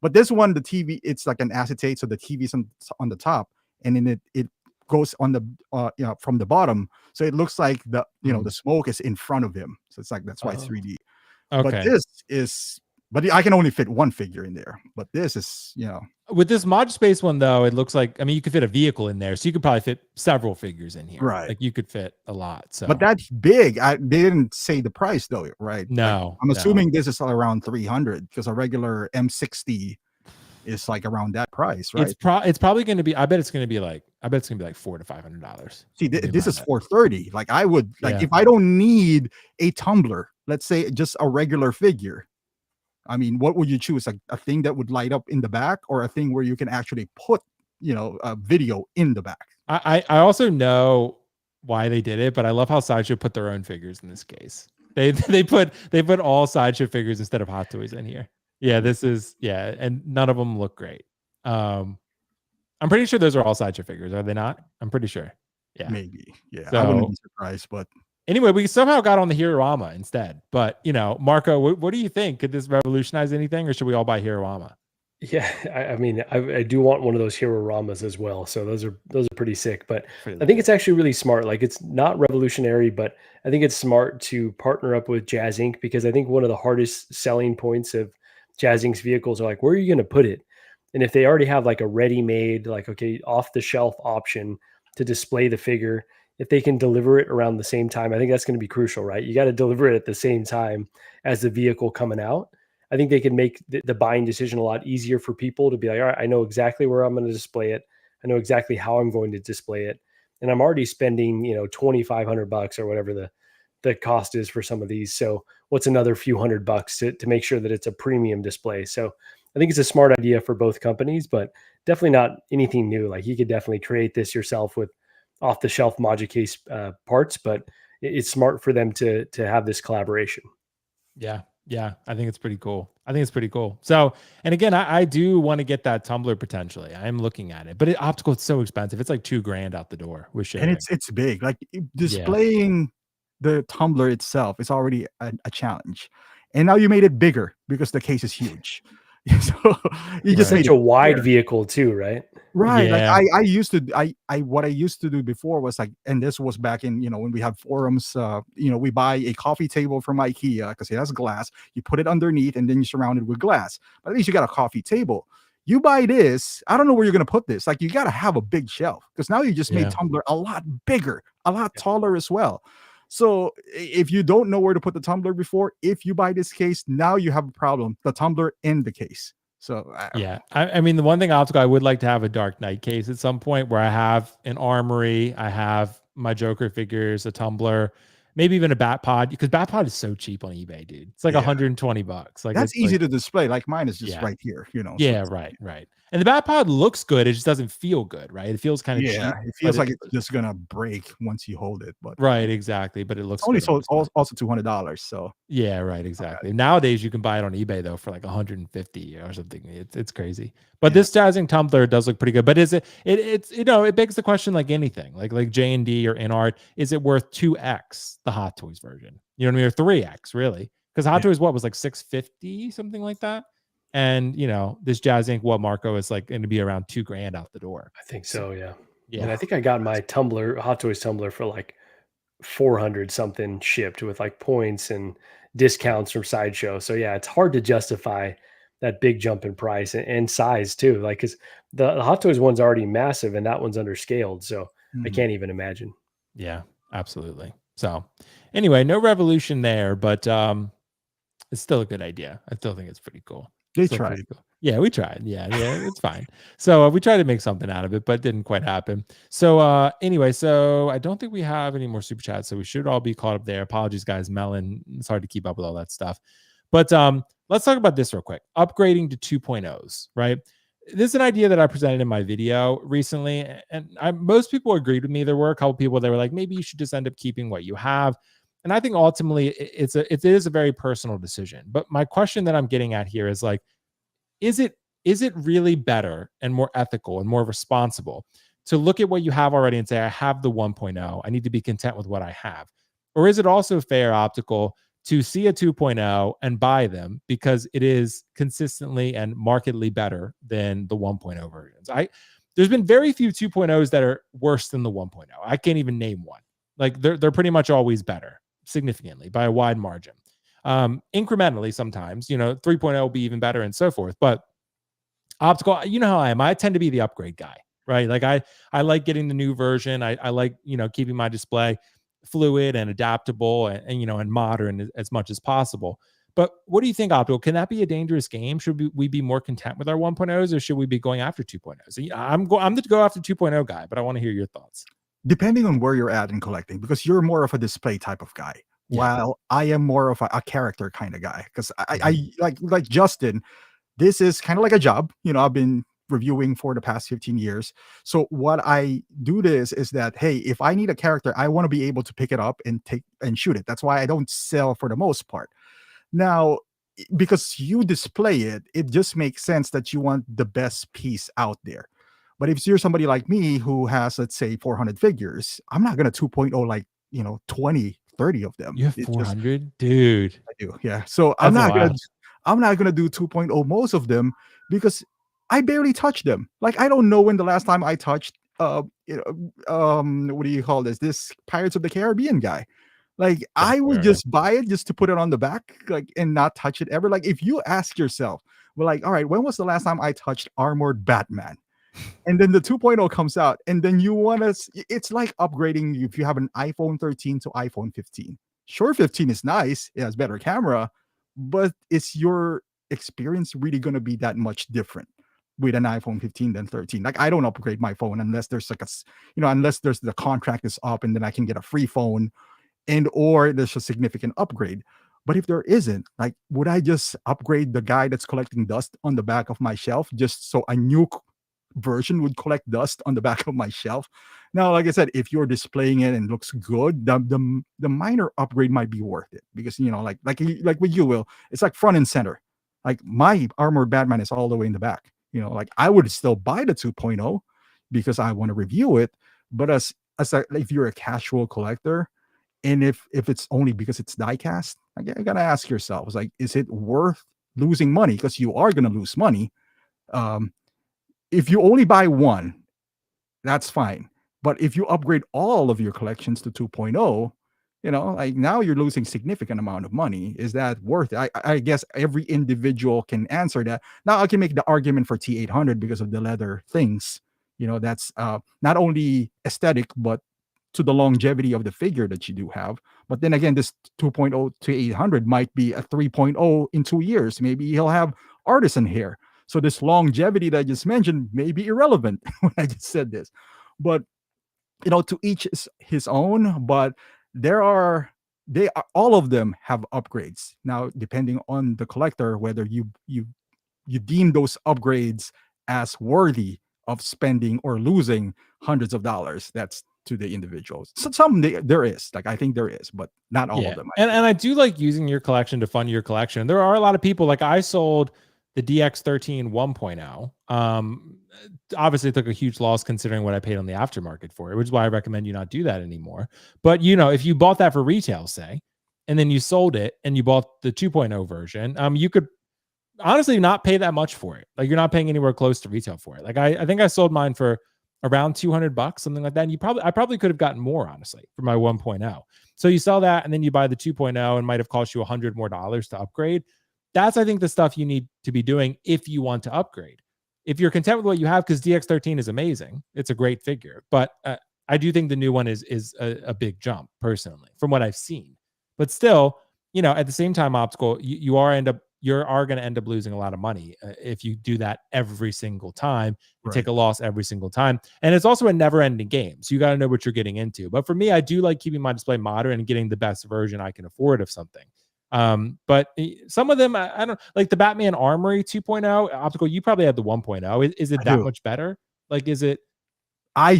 Speaker 3: But this one, the TV, it's like an acetate. So the TV's on the top, and then it goes on the, you know, from the bottom. So it looks like the, you know, the smoke is in front of him. So it's like, that's why it's 3D. Okay. But this is, but I can only fit one figure in there. But this is, you know.
Speaker 1: With this Mod Space one, though, it looks like, I mean, you could fit a vehicle in there. So you could probably fit several figures in here.
Speaker 3: Right.
Speaker 1: Like you could fit a lot. So,
Speaker 3: but that's big. They didn't say the price though, right?
Speaker 1: No.
Speaker 3: Like, I'm assuming this is around 300, because a regular M60 is like around that price, right?
Speaker 1: It's probably going to be, I bet it's going to be like $400 to $500.
Speaker 3: See, this is 430. Like I would, like, if I don't need a tumbler, let's say just a regular figure, I mean, what would you choose? Like a thing that would light up in the back, or a thing where you can actually put, you know, a video in the back?
Speaker 1: I also know why they did it, but I love how Sideshow put their own figures in this case. They put all Sideshow figures instead of Hot Toys in here. Yeah, this is, and none of them look great. I'm pretty sure those are all Sideshow figures, are they not? I'm pretty sure. Yeah,
Speaker 3: maybe. Yeah,
Speaker 1: so,
Speaker 3: I wouldn't be surprised, but.
Speaker 1: Anyway, we somehow got on the Hirorama instead. But, you know, Marco, what do you think? Could this revolutionize anything, or should we all buy Hirorama?
Speaker 2: Yeah, I mean, I do want one of those Hiroramas as well. So those are pretty sick. But I think it's actually really smart. Like, it's not revolutionary, but I think it's smart to partner up with Jazz Inc., because I think one of the hardest selling points of Jazz Inc.'s vehicles are like, where are you going to put it? And if they already have like a ready-made, like, okay, off-the-shelf option to display the figure, if they can deliver it around the same time, I think that's going to be crucial, right? You got to deliver it at the same time as the vehicle coming out. I think they can make the buying decision a lot easier for people to be like, all right, I know exactly where I'm going to display it. I know exactly how I'm going to display it. And I'm already spending, you know, $2,500 or whatever the cost is for some of these. So what's another few $100 to make sure that it's a premium display? So I think it's a smart idea for both companies, but definitely not anything new. Like, you could definitely create this yourself with off-the-shelf Module case parts, but it's smart for them to have this collaboration.
Speaker 1: Yeah, I think it's pretty cool. So, and again, I do want to get that tumbler potentially. I'm looking at it, but Optical, it's so expensive. It's like $2,000 out the door with shipping.
Speaker 3: And it's big. Like, displaying the tumbler itself is already a challenge, and now you made it bigger because the case is huge. So you just made
Speaker 2: a wide vehicle too, right?
Speaker 3: Right. Yeah. Like what I used to do before was like, and this was back in, you know, when we had forums, you know, we buy a coffee table from IKEA because it has glass. You put it underneath and then you surround it with glass. But at least you got a coffee table. You buy this, I don't know where you're going to put this. Like, you got to have a big shelf, because now you just made tumbler a lot bigger, a lot taller as well. So if you don't know where to put the tumbler before, if you buy this case, now you have a problem, the tumbler in the case. So
Speaker 1: I mean, the one thing Optical, I would like to have a Dark Knight case at some point where I have an armory, I have my Joker figures, a tumbler, maybe even a Bat Pod, because Bat Pod is so cheap on eBay, dude. It's like $120. Like,
Speaker 3: that's easy to display. Like, mine is just right here, you know.
Speaker 1: Yeah, right. And the Bat Pod looks good. It just doesn't feel good, right? It feels kind of cheap.
Speaker 3: It feels like it's just gonna break once you hold it. But
Speaker 1: right, exactly. But it looks
Speaker 3: only sold also $200. So
Speaker 1: yeah, right, exactly. Okay. Nowadays you can buy it on eBay though for like 150 or something. It's crazy. But this Jazz Inc. tumbler does look pretty good. But is it's you know, it begs the question, like anything, like J&D or InArt, is it worth 2x the Hot Toys version? You know what I mean? Or 3x really? Because Hot Toys was like 650, something like that. And, you know, this Jazz Inc., Marco, is like going to be around $2,000 out the door.
Speaker 2: I think so, yeah. And I think I got my tumbler, Hot Toys tumbler, for like 400 something shipped with like points and discounts from Sideshow. So yeah, it's hard to justify that big jump in price and size too. Like, because the Hot Toys one's already massive and that one's underscaled. So I can't even imagine.
Speaker 1: Yeah, absolutely. So anyway, no revolution there, but it's still a good idea. I still think it's pretty cool.
Speaker 3: They tried.
Speaker 1: Cool. Yeah, we tried. Yeah, it's fine. So we tried to make something out of it, but it didn't quite happen. So anyway, so I don't think we have any more super chats, so we should all be caught up there. Apologies, guys. Melon, it's hard to keep up with all that stuff. But let's talk about this real quick. Upgrading to 2.0s, right? This is an idea that I presented in my video recently, and most people agreed with me. There were a couple people that were like, maybe you should just end up keeping what you have. And I think ultimately it is a very personal decision. But my question that I'm getting at here is like, is it really better and more ethical and more responsible to look at what you have already and say, I have the 1.0, I need to be content with what I have? Or is it also fair, Optical, to see a 2.0 and buy them because it is consistently and markedly better than the 1.0 versions? There's been very few 2.0s that are worse than the 1.0. I can't even name one. Like they're pretty much always better, significantly by a wide margin. Incrementally sometimes, 3.0 will be even better and so forth. But Optical, you know how I am. I tend to be the upgrade guy, right? Like I like getting the new version. I like, keeping my display fluid and adaptable and modern as much as possible. But what do you think, Optical? Can that be a dangerous game? Should we be more content with our 1.0s, or should we be going after 2.0s? I'm the go after 2.0 guy, but I want to hear your thoughts.
Speaker 3: Depending on where you're at in collecting, because you're more of a display type of guy. Yeah. While I am more of a character kind of guy, because I like Justin, this is kind of like a job. I've been reviewing for the past 15 years. So what I do is that, hey, if I need a character, I want to be able to pick it up and take and shoot it. That's why I don't sell for the most part. Now, because you display it, it just makes sense that you want the best piece out there. But if you're somebody like me who has, let's say, 400 figures, I'm not going to 2.0 like, 20, 30 of them.
Speaker 1: You have 400, dude.
Speaker 3: I do, yeah. So I'm not gonna do 2.0 most of them because I barely touch them. Like I don't know when the last time I touched what do you call this Pirates of the Caribbean guy. Like I would just buy it just to put it on the back, like, and not touch it ever. Like if you ask yourself, well, like, all right, when was the last time I touched Armored Batman? And then the 2.0 comes out, and then you want to, it's like upgrading if you have an iPhone 13 to iPhone 15. Sure, 15 is nice, it has better camera, but is your experience really going to be that much different with an iPhone 15 than 13? Like I don't upgrade my phone unless there's like unless there's the contract is up and then I can get a free phone, and or there's a significant upgrade. But if there isn't, like, would I just upgrade the guy that's collecting dust on the back of my shelf just so a new version would collect dust on the back of my shelf? Now, like I said, if you're displaying it and it looks good, the minor upgrade might be worth it, because like with you, Will, it's like front and center. Like my Armored Batman is all the way in the back. Like I would still buy the 2.0 because I want to review it, but if you're a casual collector, and if it's only because it's diecast, I gotta ask yourselves, like, is it worth losing money? Because you are gonna lose money. If you only buy one, that's fine. But if you upgrade all of your collections to 2.0, like now you're losing significant amount of money. Is that worth it? I guess every individual can answer that. Now I can make the argument for T800 because of the leather things. That's not only aesthetic, but to the longevity of the figure that you do have. But then again, this 2.0 to 800 might be a 3.0 in 2 years. Maybe he'll have artisan hair. So this longevity that I just mentioned may be irrelevant when I just said this. But to each his own. But all of them have upgrades. Now, depending on the collector, whether you deem those upgrades as worthy of spending or losing hundreds of dollars, that's to the individuals. So some there is, like, I think there is, but not all of them.
Speaker 1: And I do like using your collection to fund your collection. There are a lot of people, like I sold the DX13 1.0. Obviously it took a huge loss considering what I paid on the aftermarket for it, which is why I recommend you not do that anymore. But if you bought that for retail, say, and then you sold it and you bought the 2.0 version, you could honestly not pay that much for it. Like you're not paying anywhere close to retail for it. Like I think I sold mine for around $200, something like that. And I probably could have gotten more, honestly, for my 1.0. So you sell that and then you buy the 2.0 and might have cost you $100 more to upgrade. That's, I think, the stuff you need to be doing if you want to upgrade. If you're content with what you have, because DX13 is amazing, it's a great figure. But I do think the new one is a big jump, personally, from what I've seen. But still, at the same time, Optical, you are end up you are going to end up losing a lot of money if you do that every single time and take a loss every single time. And it's also a never-ending game, so you got to know what you're getting into. But for me, I do like keeping my display moderate and getting the best version I can afford of something. But some of them, I don't like the Batman Armory 2.0 Optical. You probably had the 1.0. Is it that much better? Like, is it?
Speaker 3: I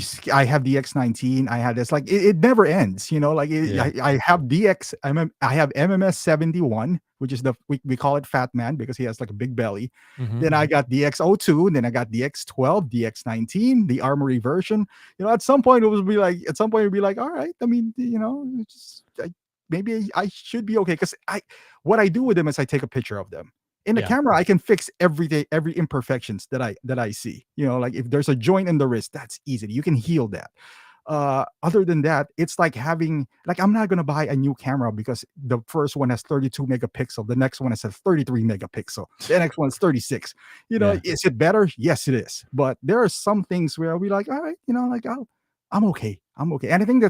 Speaker 3: have the X19. I had this, like, it never ends, you know, like I have DX. I have MMS 71, which is we call it Fat Man because he has like a big belly. Then I got the X02, and then I got the X12, the X19, the Armory version. You know, at some point it would be like, all right, I mean, you know, maybe I should be okay, because what I do with them is I take a picture of them. In the camera, I can fix every imperfections that I see. You know, like if there's a joint in the wrist, that's easy. You can heal that. Other than that, it's like having, like, I'm not gonna buy a new camera because the first one has 32 megapixel, the next one has a 33 megapixel, the next one is 36. You know, is it better? Yes, it is. But there are some things where I'll be like, all right, you know, like I'm okay. And I think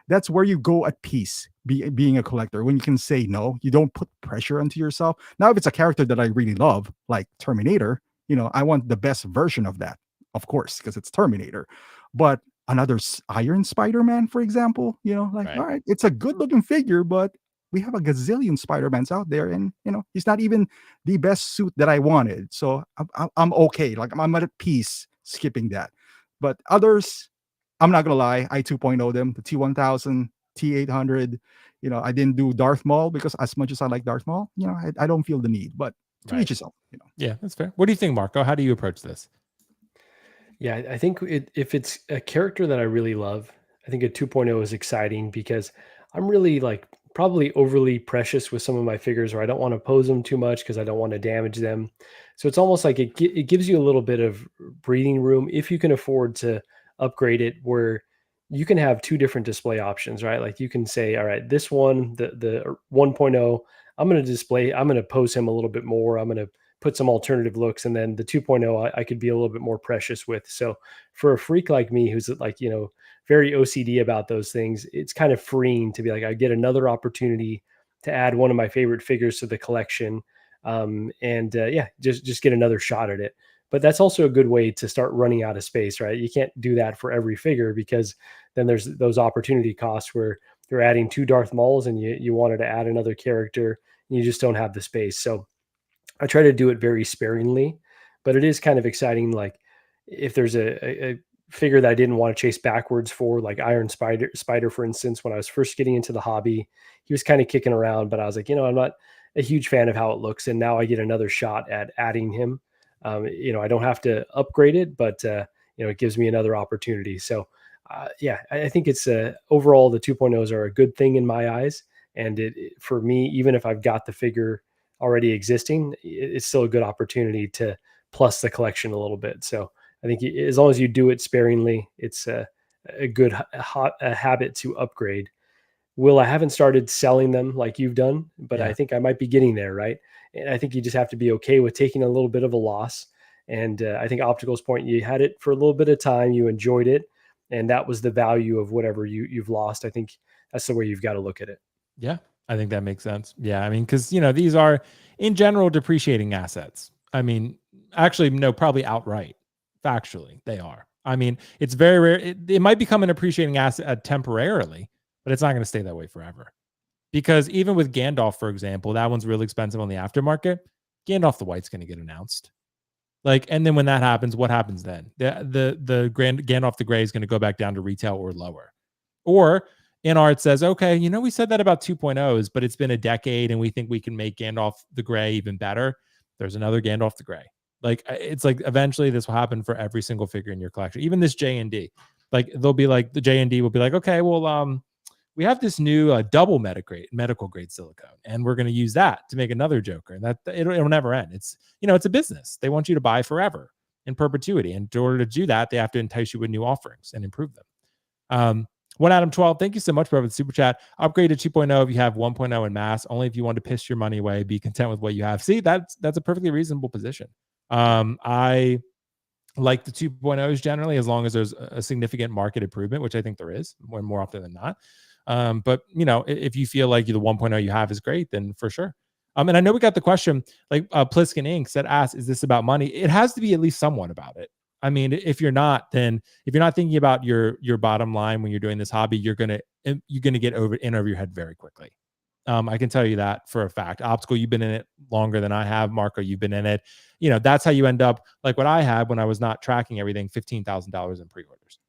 Speaker 3: that's where you go at peace, being a collector, when you can say no. You don't put pressure onto yourself. Now, if it's a character that I really love, like Terminator, you know, I want the best version of that, of course, because it's Terminator. But another Iron Spider-Man, for example, you know, like, all right, it's a good looking figure, but we have a gazillion Spider-Mans out there, and, you know, he's not even the best suit that I wanted. So I'm okay. Like, I'm at peace skipping that. But others, I'm not gonna lie, I 2.0 them, the T1000, T800. You know, I didn't do Darth Maul because, as much as I like Darth Maul, you know, I don't feel the need. But to each his own, you know.
Speaker 1: Yeah, that's fair. What do you think, Marco? How do you approach this?
Speaker 2: Yeah, I think if it's a character that I really love, I think a 2.0 is exciting because I'm really, like, probably overly precious with some of my figures, or I don't want to pose them too much because I don't want to damage them. So it's almost like it gives you a little bit of breathing room if you can afford to upgrade it, where you can have two different display options, right? Like, you can say, all right, this one, the 1.0, I'm going to pose him a little bit more. I'm going to put some alternative looks. And then the 2.0, I could be a little bit more precious with. So for a freak like me, who's, like, you know, very OCD about those things, it's kind of freeing to be like, I get another opportunity to add one of my favorite figures to the collection. Just get another shot at it. But that's also a good way to start running out of space, right? You can't do that for every figure, because then there's those opportunity costs where you're adding 2 Darth Mauls and you wanted to add another character and you just don't have the space. So I try to do it very sparingly, but it is kind of exciting. Like, if there's a figure that I didn't want to chase backwards for, like Iron Spider, for instance, when I was first getting into the hobby, he was kind of kicking around, but I was like, you know, I'm not a huge fan of how it looks. And now I get another shot at adding him. You know, I don't have to upgrade it, but, you know, it gives me another opportunity. So, I think it's overall, the 2.0s are a good thing in my eyes. And for me, even if I've got the figure already existing, it's still a good opportunity to plus the collection a little bit. So I think as long as you do it sparingly, it's a good habit to upgrade. I haven't started selling them like you've done, but I think I might be getting there, right? And I think you just have to be okay with taking a little bit of a loss. And I think Optical's point, you had it for a little bit of time, you enjoyed it, and that was the value of whatever you've lost. I think that's the way you've got to look at it.
Speaker 1: Yeah, I think that makes sense. Yeah, I mean, because, you know, these are in general depreciating assets. I mean, actually, no, probably outright. Factually, they are. I mean, it's very rare. It might become an appreciating asset temporarily, but it's not going to stay that way forever. Because even with Gandalf, for example, that one's really expensive on the aftermarket. Gandalf the White's going to get announced. Like, and then when that happens, what happens then? The Gandalf the Gray is going to go back down to retail or lower. Or InArt says, okay, you know, we said that about 2.0s, but it's been a decade and we think we can make Gandalf the Gray even better. There's another Gandalf the Gray. Like, it's like eventually this will happen for every single figure in your collection. Even this J&D. Like, they'll be like, the J&D will be like, okay, well, we have this new double medical grade silicone, and we're going to use that to make another Joker. And that it'll never end. It's, you know, it's a business. They want you to buy forever in perpetuity. And in order to do that, they have to entice you with new offerings and improve them. One Adam 12, thank you so much for the super chat. Upgrade to 2.0 if you have 1.0 in mass. Only if you want to piss your money away. Be content with what you have. See, that's a perfectly reasonable position. I like the 2.0s generally, as long as there's a significant market improvement, which I think there is more often than not. But, you know, if you feel like the 1.0 you have is great, then for sure. And I know we got the question, like Pliskin Inc. asked, is this about money? It has to be at least somewhat about it. I mean, if you're not thinking about your bottom line when you're doing this hobby, you're gonna get over your head very quickly. I can tell you that for a fact. Optical, you've been in it longer than I have. Marco, you've been in it. You know, that's how you end up like what I had when I was not tracking everything, $15,000 in pre-orders.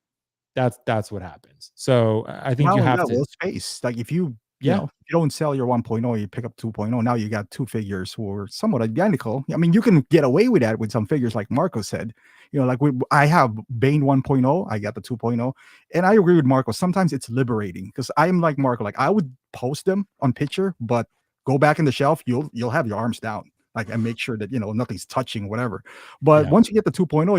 Speaker 1: That's what happens. So I think you have to
Speaker 3: space. Like if you know, if you don't sell your 1.0, you pick up 2.0. Now you got two figures who are somewhat identical. I mean, you can get away with that with some figures, like Marco said. You know, like I have Bane 1.0, I got the 2.0, and I agree with Marco. Sometimes it's liberating because I'm like Marco. Like I would post them on picture, but go back in the shelf, you'll have your arms down. Like, and make sure that, you know, nothing's touching, whatever. But once you get the 2.0,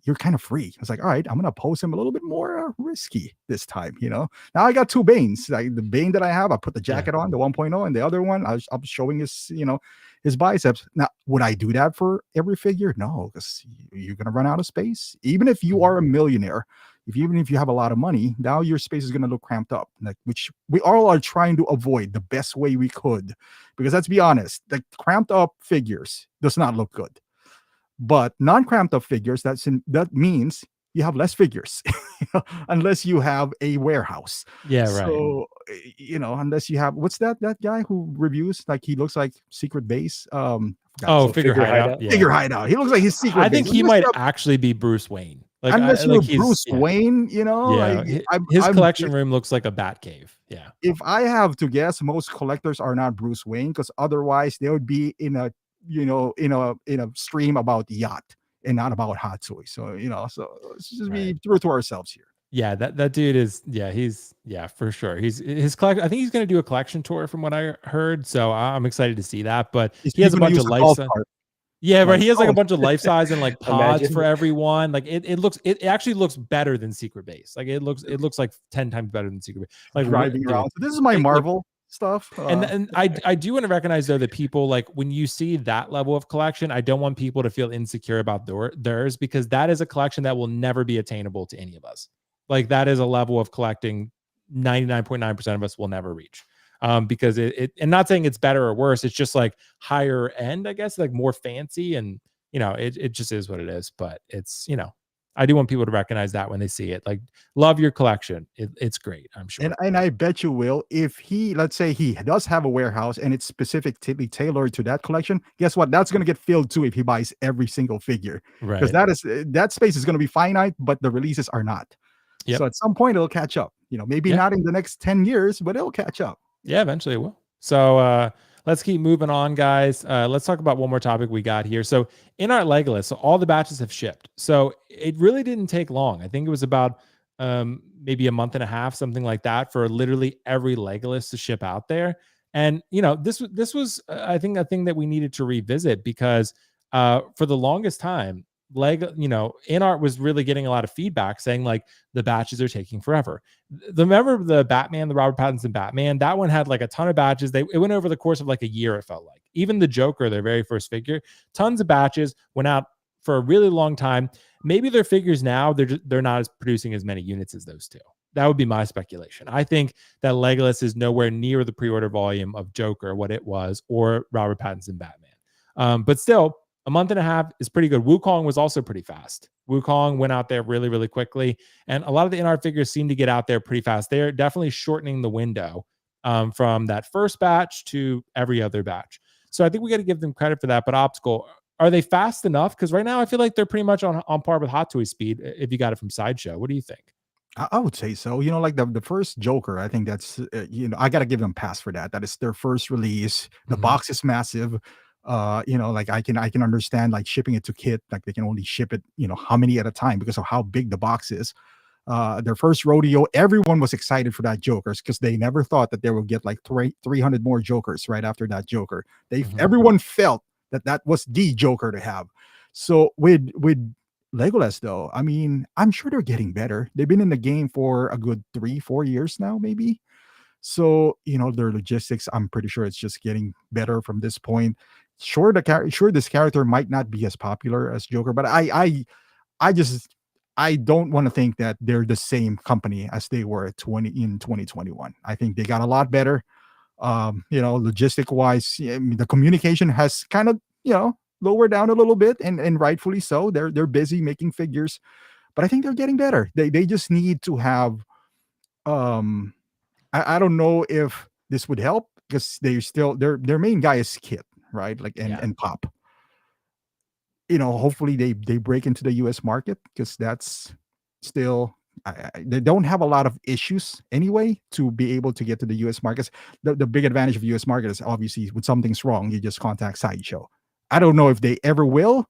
Speaker 3: you're kind of free. It's like, all right, I'm going to post him a little bit more risky this time, you know? Now I got two Banes. Like the Bane that I have, I put the jacket on, the 1.0, and the other one, I'm showing his, you know, his biceps. Now, would I do that for every figure? No, because you're going to run out of space. Even if you are a millionaire, even if you have a lot of money, now your space is going to look cramped up, like, which we all are trying to avoid the best way we could. Because let's be honest, the cramped up figures does not look good. But non-cramped up figures, that means you have less figures, unless you have a warehouse.
Speaker 1: Yeah, right.
Speaker 3: So, you know, unless you have, what's that guy who reviews, like he looks like Secret Base.
Speaker 1: Figure hideout. Yeah.
Speaker 3: Figure hideout. He looks like his Secret
Speaker 1: I think
Speaker 3: base.
Speaker 1: he might actually be Bruce Wayne. Like,
Speaker 3: unless you're Bruce Wayne, you know, like
Speaker 1: his collection room looks like a bat cave. Yeah.
Speaker 3: If I have to guess, most collectors are not Bruce Wayne, because otherwise they would be in a, you know, in a stream about yacht and not about hot toy. So, you know, so let's just be true to ourselves here.
Speaker 1: Yeah, that dude is, he's for sure. His collection. I think he's going to do a collection tour from what I heard. So I'm excited to see that. But he has a bunch of life. Yeah, right. He has like a bunch of life size and like pods for everyone. Like it actually looks better than Secret Base. Like it looks like 10 times better than Secret Base. Like
Speaker 3: driving around. So this is my Marvel stuff.
Speaker 1: And I do want to recognize though that people, like when you see that level of collection, I don't want people to feel insecure about theirs, because that is a collection that will never be attainable to any of us. Like that is a level of collecting 99.9% of us will never reach. Because it and not saying it's better or worse, it's just like higher end, I guess, like more fancy, and you know, it just is what it is. But it's, you know, I do want people to recognize that when they see it. Like, love your collection. It's great, I'm sure.
Speaker 3: And I bet you will, if let's say he does have a warehouse and it's specifically tailored to that collection, guess what? That's going to get filled too if he buys every single figure.
Speaker 1: Right.
Speaker 3: Because that space is going to be finite, but the releases are not. Yep. So at some point it'll catch up. You know, maybe not in the next 10 years, but it'll catch up.
Speaker 1: Yeah, eventually it will. So let's keep moving on, guys. Let's talk about one more topic we got here. So InArt Legolas, so all the batches have shipped. So it really didn't take long. I think it was about maybe a month and a half, something like that, for literally every Legolas to ship out there. And you know, this was I think a thing that we needed to revisit, because for the longest time, InArt was really getting a lot of feedback saying like the batches are taking forever. Remember the Batman, the Robert Pattinson Batman, that one had like a ton of batches. It went over the course of like a year, it felt like. Even the Joker, their very first figure, tons of batches, went out for a really long time. Maybe their figures now, they're not producing as many units as those two. That would be my speculation. I think that Legolas is nowhere near the pre-order volume of Joker, what it was, or Robert Pattinson Batman. But still, a month and a half is pretty good. Wukong was also pretty fast. Wukong went out there really, really quickly. And a lot of the InArt figures seem to get out there pretty fast. They're definitely shortening the window from that first batch to every other batch. So I think we got to give them credit for that. But Optical, are they fast enough? Because right now I feel like they're pretty much on par with Hot Toy speed if you got it from Sideshow. What do you think?
Speaker 3: I would say so. You know, like the first Joker, I think that's, you know, I got to give them a pass for that. That is their first release. The box is massive. You know, like I can understand like shipping it to Kit, like they can only ship it, you know, how many at a time because of how big the box is. Their first rodeo, everyone was excited for that Jokers because they never thought that they would get like 300 more Jokers right after that Joker. Everyone felt that was the Joker to have. So with Legolas though, I mean, I'm sure they're getting better. They've been in the game for a good 3-4 years now, maybe. So, you know, their logistics, I'm pretty sure it's just getting better from this point. Sure, this character might not be as popular as Joker, but I don't want to think that they're the same company as they were in 2021. I think they got a lot better. logistic wise, the communication has kind of, lowered down a little bit, and rightfully so. They're busy making figures, but I think they're getting better. They just need to have, I don't know if this would help, because their main guy is Kit, right? Like, and Pop. Hopefully they break into the US market, because that's still, they don't have a lot of issues anyway to be able to get to the US markets. The big advantage of US market is, obviously, when something's wrong, you just contact Sideshow. I don't know if they ever will.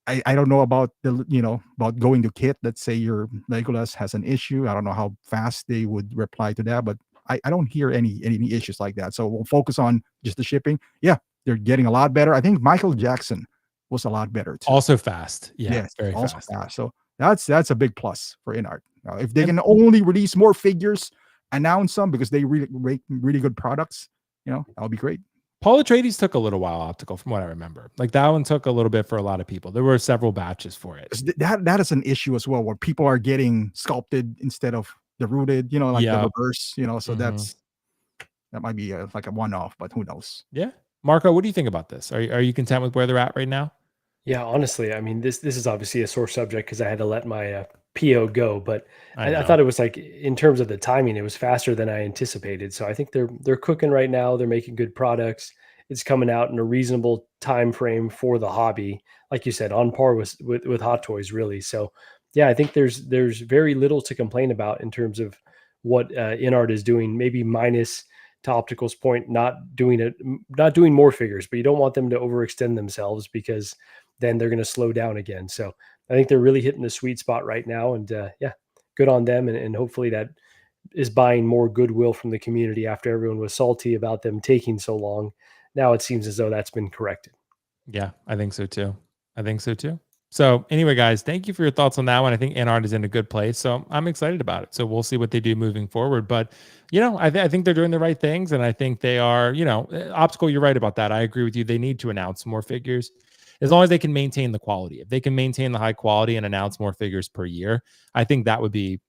Speaker 3: I don't know about about going to Kit. Let's say your Legolas has an issue. I don't know how fast they would reply to that, but I don't hear any issues like that. So we'll focus on just the shipping. Yeah, they're getting a lot better. I think Michael Jackson was a lot better too.
Speaker 1: Also fast. Yeah,
Speaker 3: yes,
Speaker 1: very
Speaker 3: also
Speaker 1: fast.
Speaker 3: So that's a big plus for InArt. If they can only release more figures, announce them, because they really make really good products, that'll be great.
Speaker 1: Paul Atreides took a little while, Optical, from what I remember. Like, that one took a little bit for a lot of people. There were several batches for it.
Speaker 3: That is an issue as well, where people are getting sculpted instead of the rooted, the reverse, so that might be like a one-off, but who knows?
Speaker 1: Yeah. Marco, what do you think about this? Are you content with where they're at right now?
Speaker 2: Yeah, honestly, I mean, this is obviously a sore subject, because I had to let my PO go, but I thought it was, like, in terms of the timing, it was faster than I anticipated. So I think they're cooking right now. They're making good products. It's coming out in a reasonable time frame for the hobby, like you said, on par with Hot Toys, really. So yeah, I think there's very little to complain about in terms of what InArt is doing. Maybe minus, to Optical's point, not doing more figures, but you don't want them to overextend themselves, because then they're going to slow down again. So I think they're really hitting the sweet spot right now, and yeah, good on them. And hopefully that is buying more goodwill from the community after everyone was salty about them taking so long. Now it seems as though that's been corrected.
Speaker 1: Yeah, I think so too. So anyway, guys, thank you for your thoughts on that one. I think InArt is in a good place, so I'm excited about it. So we'll see what they do moving forward. But, I think they're doing the right things, and I think they are, Optical, you're right about that. I agree with you. They need to announce more figures, as long as they can maintain the quality. If they can maintain the high quality and announce more figures per year, I think that would be,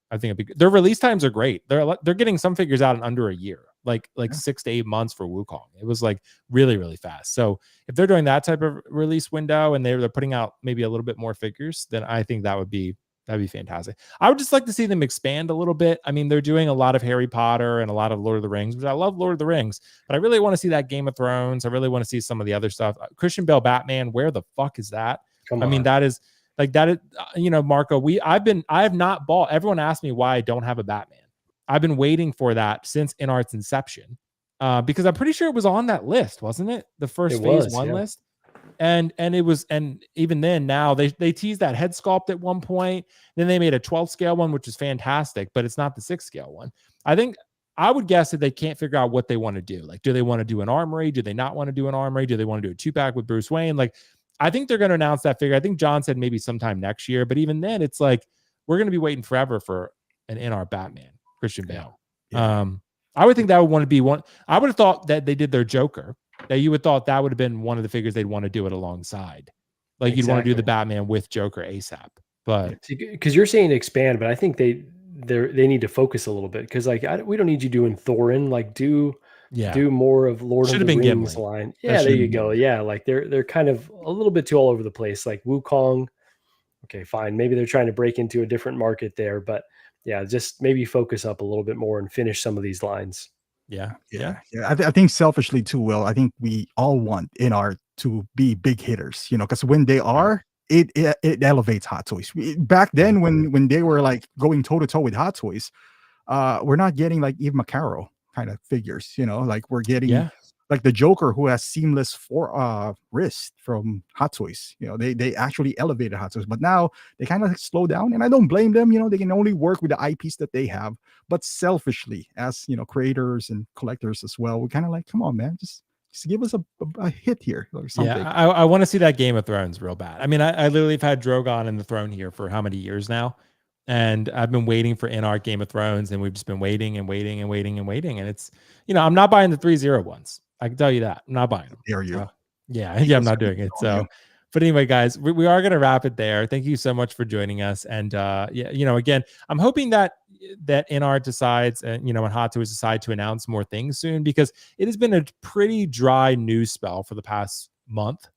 Speaker 1: their release times are great. They're getting some figures out in under a year, like 6 to 8 months for Wukong. It was like really, really fast. So if they're doing that type of release window, and they're putting out maybe a little bit more figures, then I think that'd be fantastic. I would just like to see them expand a little bit. I mean, they're doing a lot of Harry Potter and a lot of Lord of the Rings, which I love Lord of the Rings, but I really want to see that Game of Thrones. I really want to see some of the other stuff. Christian Bale Batman, where the fuck is that? I mean, that is, Marco, I have not bought. Everyone asked me why I don't have a Batman. I've been waiting for that since InArt's inception, because I'm pretty sure it was on that list, wasn't it? The first phase 1 list. And it was, and even then, now they teased that head sculpt at one point. Then they made a 12 scale one, which is fantastic, but it's not the 6 scale one. I think I would guess that they can't figure out what they want to do. Like, do they want to do an armory? Do they not want to do an armory? Do they want to do a 2-pack with Bruce Wayne? Like, I think they're going to announce that figure. I think John said maybe sometime next year, but even then, it's like, we're going to be waiting forever for an InArt Batman, Christian Bale. Yeah. I would think that would want to be one. I would have thought that they did their Joker, that you would thought that would have been one of the figures they'd want to do it alongside. Like, you'd want to do the Batman with Joker ASAP. But
Speaker 2: because you're saying expand, but I think they need to focus a little bit, because we don't need you doing Thorin. Like, do more of Lord of the Rings line. Yeah, there you go. Yeah, like they're kind of a little bit too all over the place. Like Wukong. Okay, fine. Maybe they're trying to break into a different market there, but yeah, just maybe focus up a little bit more and finish some of these lines.
Speaker 1: Yeah.
Speaker 3: I think selfishly too, Will, I think we all want InArt to be big hitters, because when they are, it elevates Hot Toys. Back then, when they were like going toe to toe with Hot Toys, we're not getting like Eve Macarro kind of figures, like we're getting like the Joker, who has seamless wrist from Hot Toys. They actually elevated Hot Toys, but now they kind of slow down, and I don't blame them. They can only work with the IPs that they have. But selfishly, as creators and collectors as well, we're kind of like, come on, man, just give us a hit here or something.
Speaker 1: Yeah, I want to see that Game of Thrones real bad. I mean, I literally have had Drogon in the throne here for how many years now? And I've been waiting for InArt Game of Thrones, and we've just been waiting and waiting and waiting and waiting. And it's, I'm not buying the 3-0 ones. I can tell you that. I'm not buying them.
Speaker 3: Dare you?
Speaker 1: Yeah, I'm not doing it. So, but anyway, guys, we are going to wrap it there. Thank you so much for joining us. And again, I'm hoping that that InArt decides, and and Hot Toys decide to announce more things soon, because it has been a pretty dry news spell for the past month.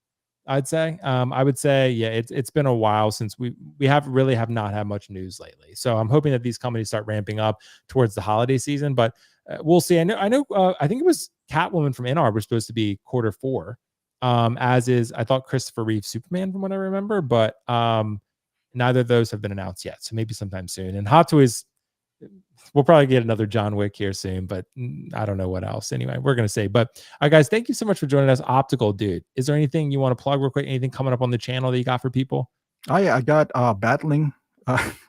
Speaker 1: I'd say. I would say, yeah, it's been a while since we have not had much news lately. So I'm hoping that these companies start ramping up towards the holiday season, but we'll see. I know. I think it was Catwoman from InArt was supposed to be Q4, as is I thought Christopher Reeve Superman from what I remember, but neither of those have been announced yet. So maybe sometime soon. And Hot Toys, we'll probably get another John Wick here soon, but I don't know what else. Anyway, we're going to say, but guys, thank you so much for joining us. Optical, dude, is there anything you want to plug real quick? Anything coming up on the channel that you got for people?
Speaker 3: Oh yeah, I got Battling.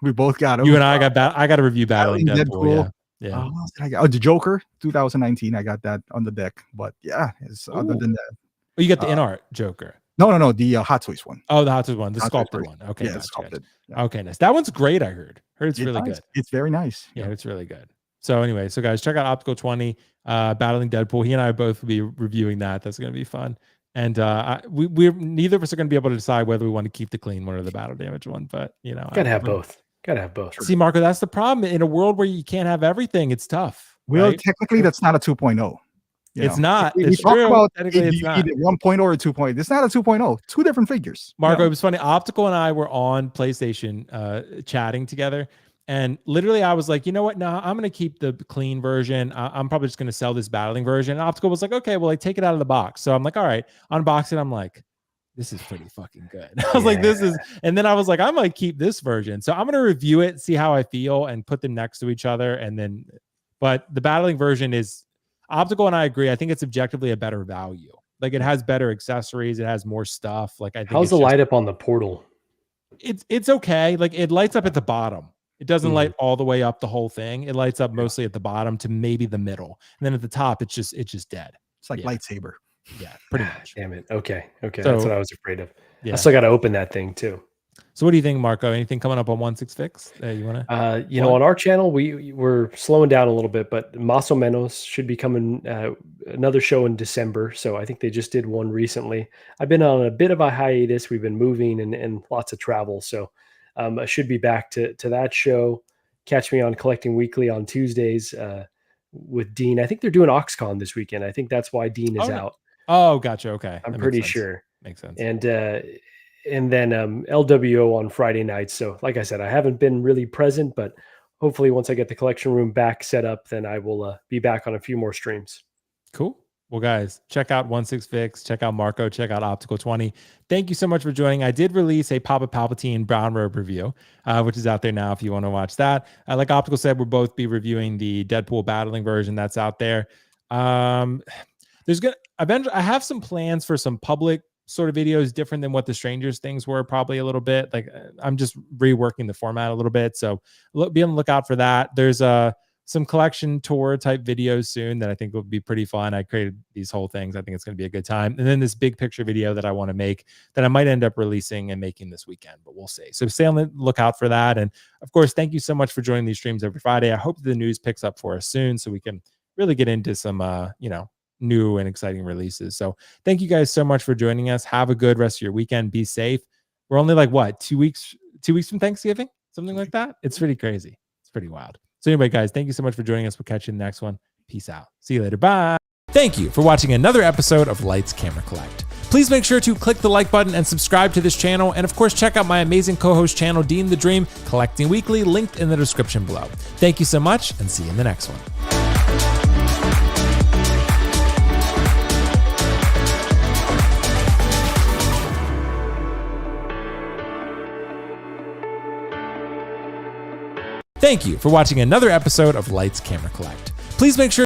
Speaker 3: We both got them.
Speaker 1: You and I got to review Battling Deadpool. Yeah.
Speaker 3: The Joker 2019. I got that on the deck, but yeah, other than that.
Speaker 1: Oh, you got the InArt Joker.
Speaker 3: No, the Hot Toys one.
Speaker 1: Oh, the Hot Toys one, the sculpted one. Okay,
Speaker 3: yeah, sculpted. Yeah.
Speaker 1: Okay, nice. That one's great. I heard it's really good.
Speaker 3: It's very nice.
Speaker 1: Yeah, it's really good. So anyway, guys, check out Optical 20, Battling Deadpool. He and I both will be reviewing that. That's going to be fun. And we're neither of us are going to be able to decide whether we want to keep the clean one or the battle damage one. But
Speaker 2: gotta have both. Gotta have both.
Speaker 1: See, Marco, that's the problem. In a world where you can't have everything, it's tough.
Speaker 3: Well, technically, that's not a 2.0.
Speaker 1: It's not.
Speaker 3: It's true. About it's not. Either 1.0 or 2.0. It's not a 2.0. Two different figures.
Speaker 1: Marco, it was funny. Optical and I were on PlayStation chatting together. And literally, I was like, you know what? No, I'm going to keep the clean version. I'm probably just going to sell this battling version. And Optical was like, okay, well, take it out of the box. So I'm like, all right, unbox it. I'm like, this is pretty fucking good. I was like, this is, and then I was like, I might keep this version. So I'm going to review it, see how I feel, and put them next to each other. And then, but the battling version is, Optical and I agree. I think it's objectively a better value. Like it has better accessories. It has more stuff. Like I think.
Speaker 2: How's the light up on the portal?
Speaker 1: It's okay. Like it lights up at the bottom. It doesn't light all the way up the whole thing. It lights up mostly at the bottom to maybe the middle, and then at the top, it's just dead.
Speaker 3: It's like lightsaber.
Speaker 1: Yeah, pretty much.
Speaker 2: Damn it. Okay. So, that's what I was afraid of.
Speaker 1: Yeah.
Speaker 2: I still got to open that thing too.
Speaker 1: So what do you think, Marco? Anything coming up on 1/6 Fix? You want to?
Speaker 2: On our channel, we're slowing down a little bit, but Más o Menos should be coming another show in December. So I think they just did one recently. I've been on a bit of a hiatus. We've been moving and lots of travel. So I should be back to that show. Catch me on Collecting Weekly on Tuesdays with Dean. I think they're doing OxCon this weekend. I think that's why Dean is out.
Speaker 1: Oh, gotcha. Okay.
Speaker 2: I'm pretty sure.
Speaker 1: Makes sense.
Speaker 2: And then LWO on Friday nights. So like I said, I haven't been really present, but hopefully once I get the collection room back set up, then I will be back on a few more streams.
Speaker 1: Cool. Well, guys, check out 1/6 Fix, check out Marco, check out Optical 20. Thank you so much for joining. I did release a Papa Palpatine Brown Robe review, which is out there now if you want to watch that. Like Optical said, we'll both be reviewing the Deadpool battling version that's out there. I have some plans for some public sort of videos different than what the Strangers things were, probably a little bit. Like I'm just reworking the format a little bit. So be on the lookout for that. There's some collection tour type videos soon that I think will be pretty fun. I created these whole things. I think it's going to be a good time. And then this big picture video that I want to make that I might end up releasing and making this weekend, but we'll see. So stay on the lookout for that. And of course, thank you so much for joining these streams every Friday. I hope the news picks up for us soon so we can really get into some, new and exciting releases. So thank you guys so much for joining us. Have a good rest of your weekend. Be safe. We're only like 2 weeks from Thanksgiving, something like that. It's pretty crazy. It's pretty wild. So anyway, guys, thank you so much for joining us. We'll catch you in the next one. Peace out. See you later. Bye. Thank you for watching another episode of Lights Camera Collect. Please make sure to click the like button and subscribe to this channel. And of course, check out my amazing co-host channel, Dean the Dream, Collecting Weekly, linked in the description below. Thank you so much and see you in the next one. Thank you for watching another episode of Lights Camera Collect. Please make sure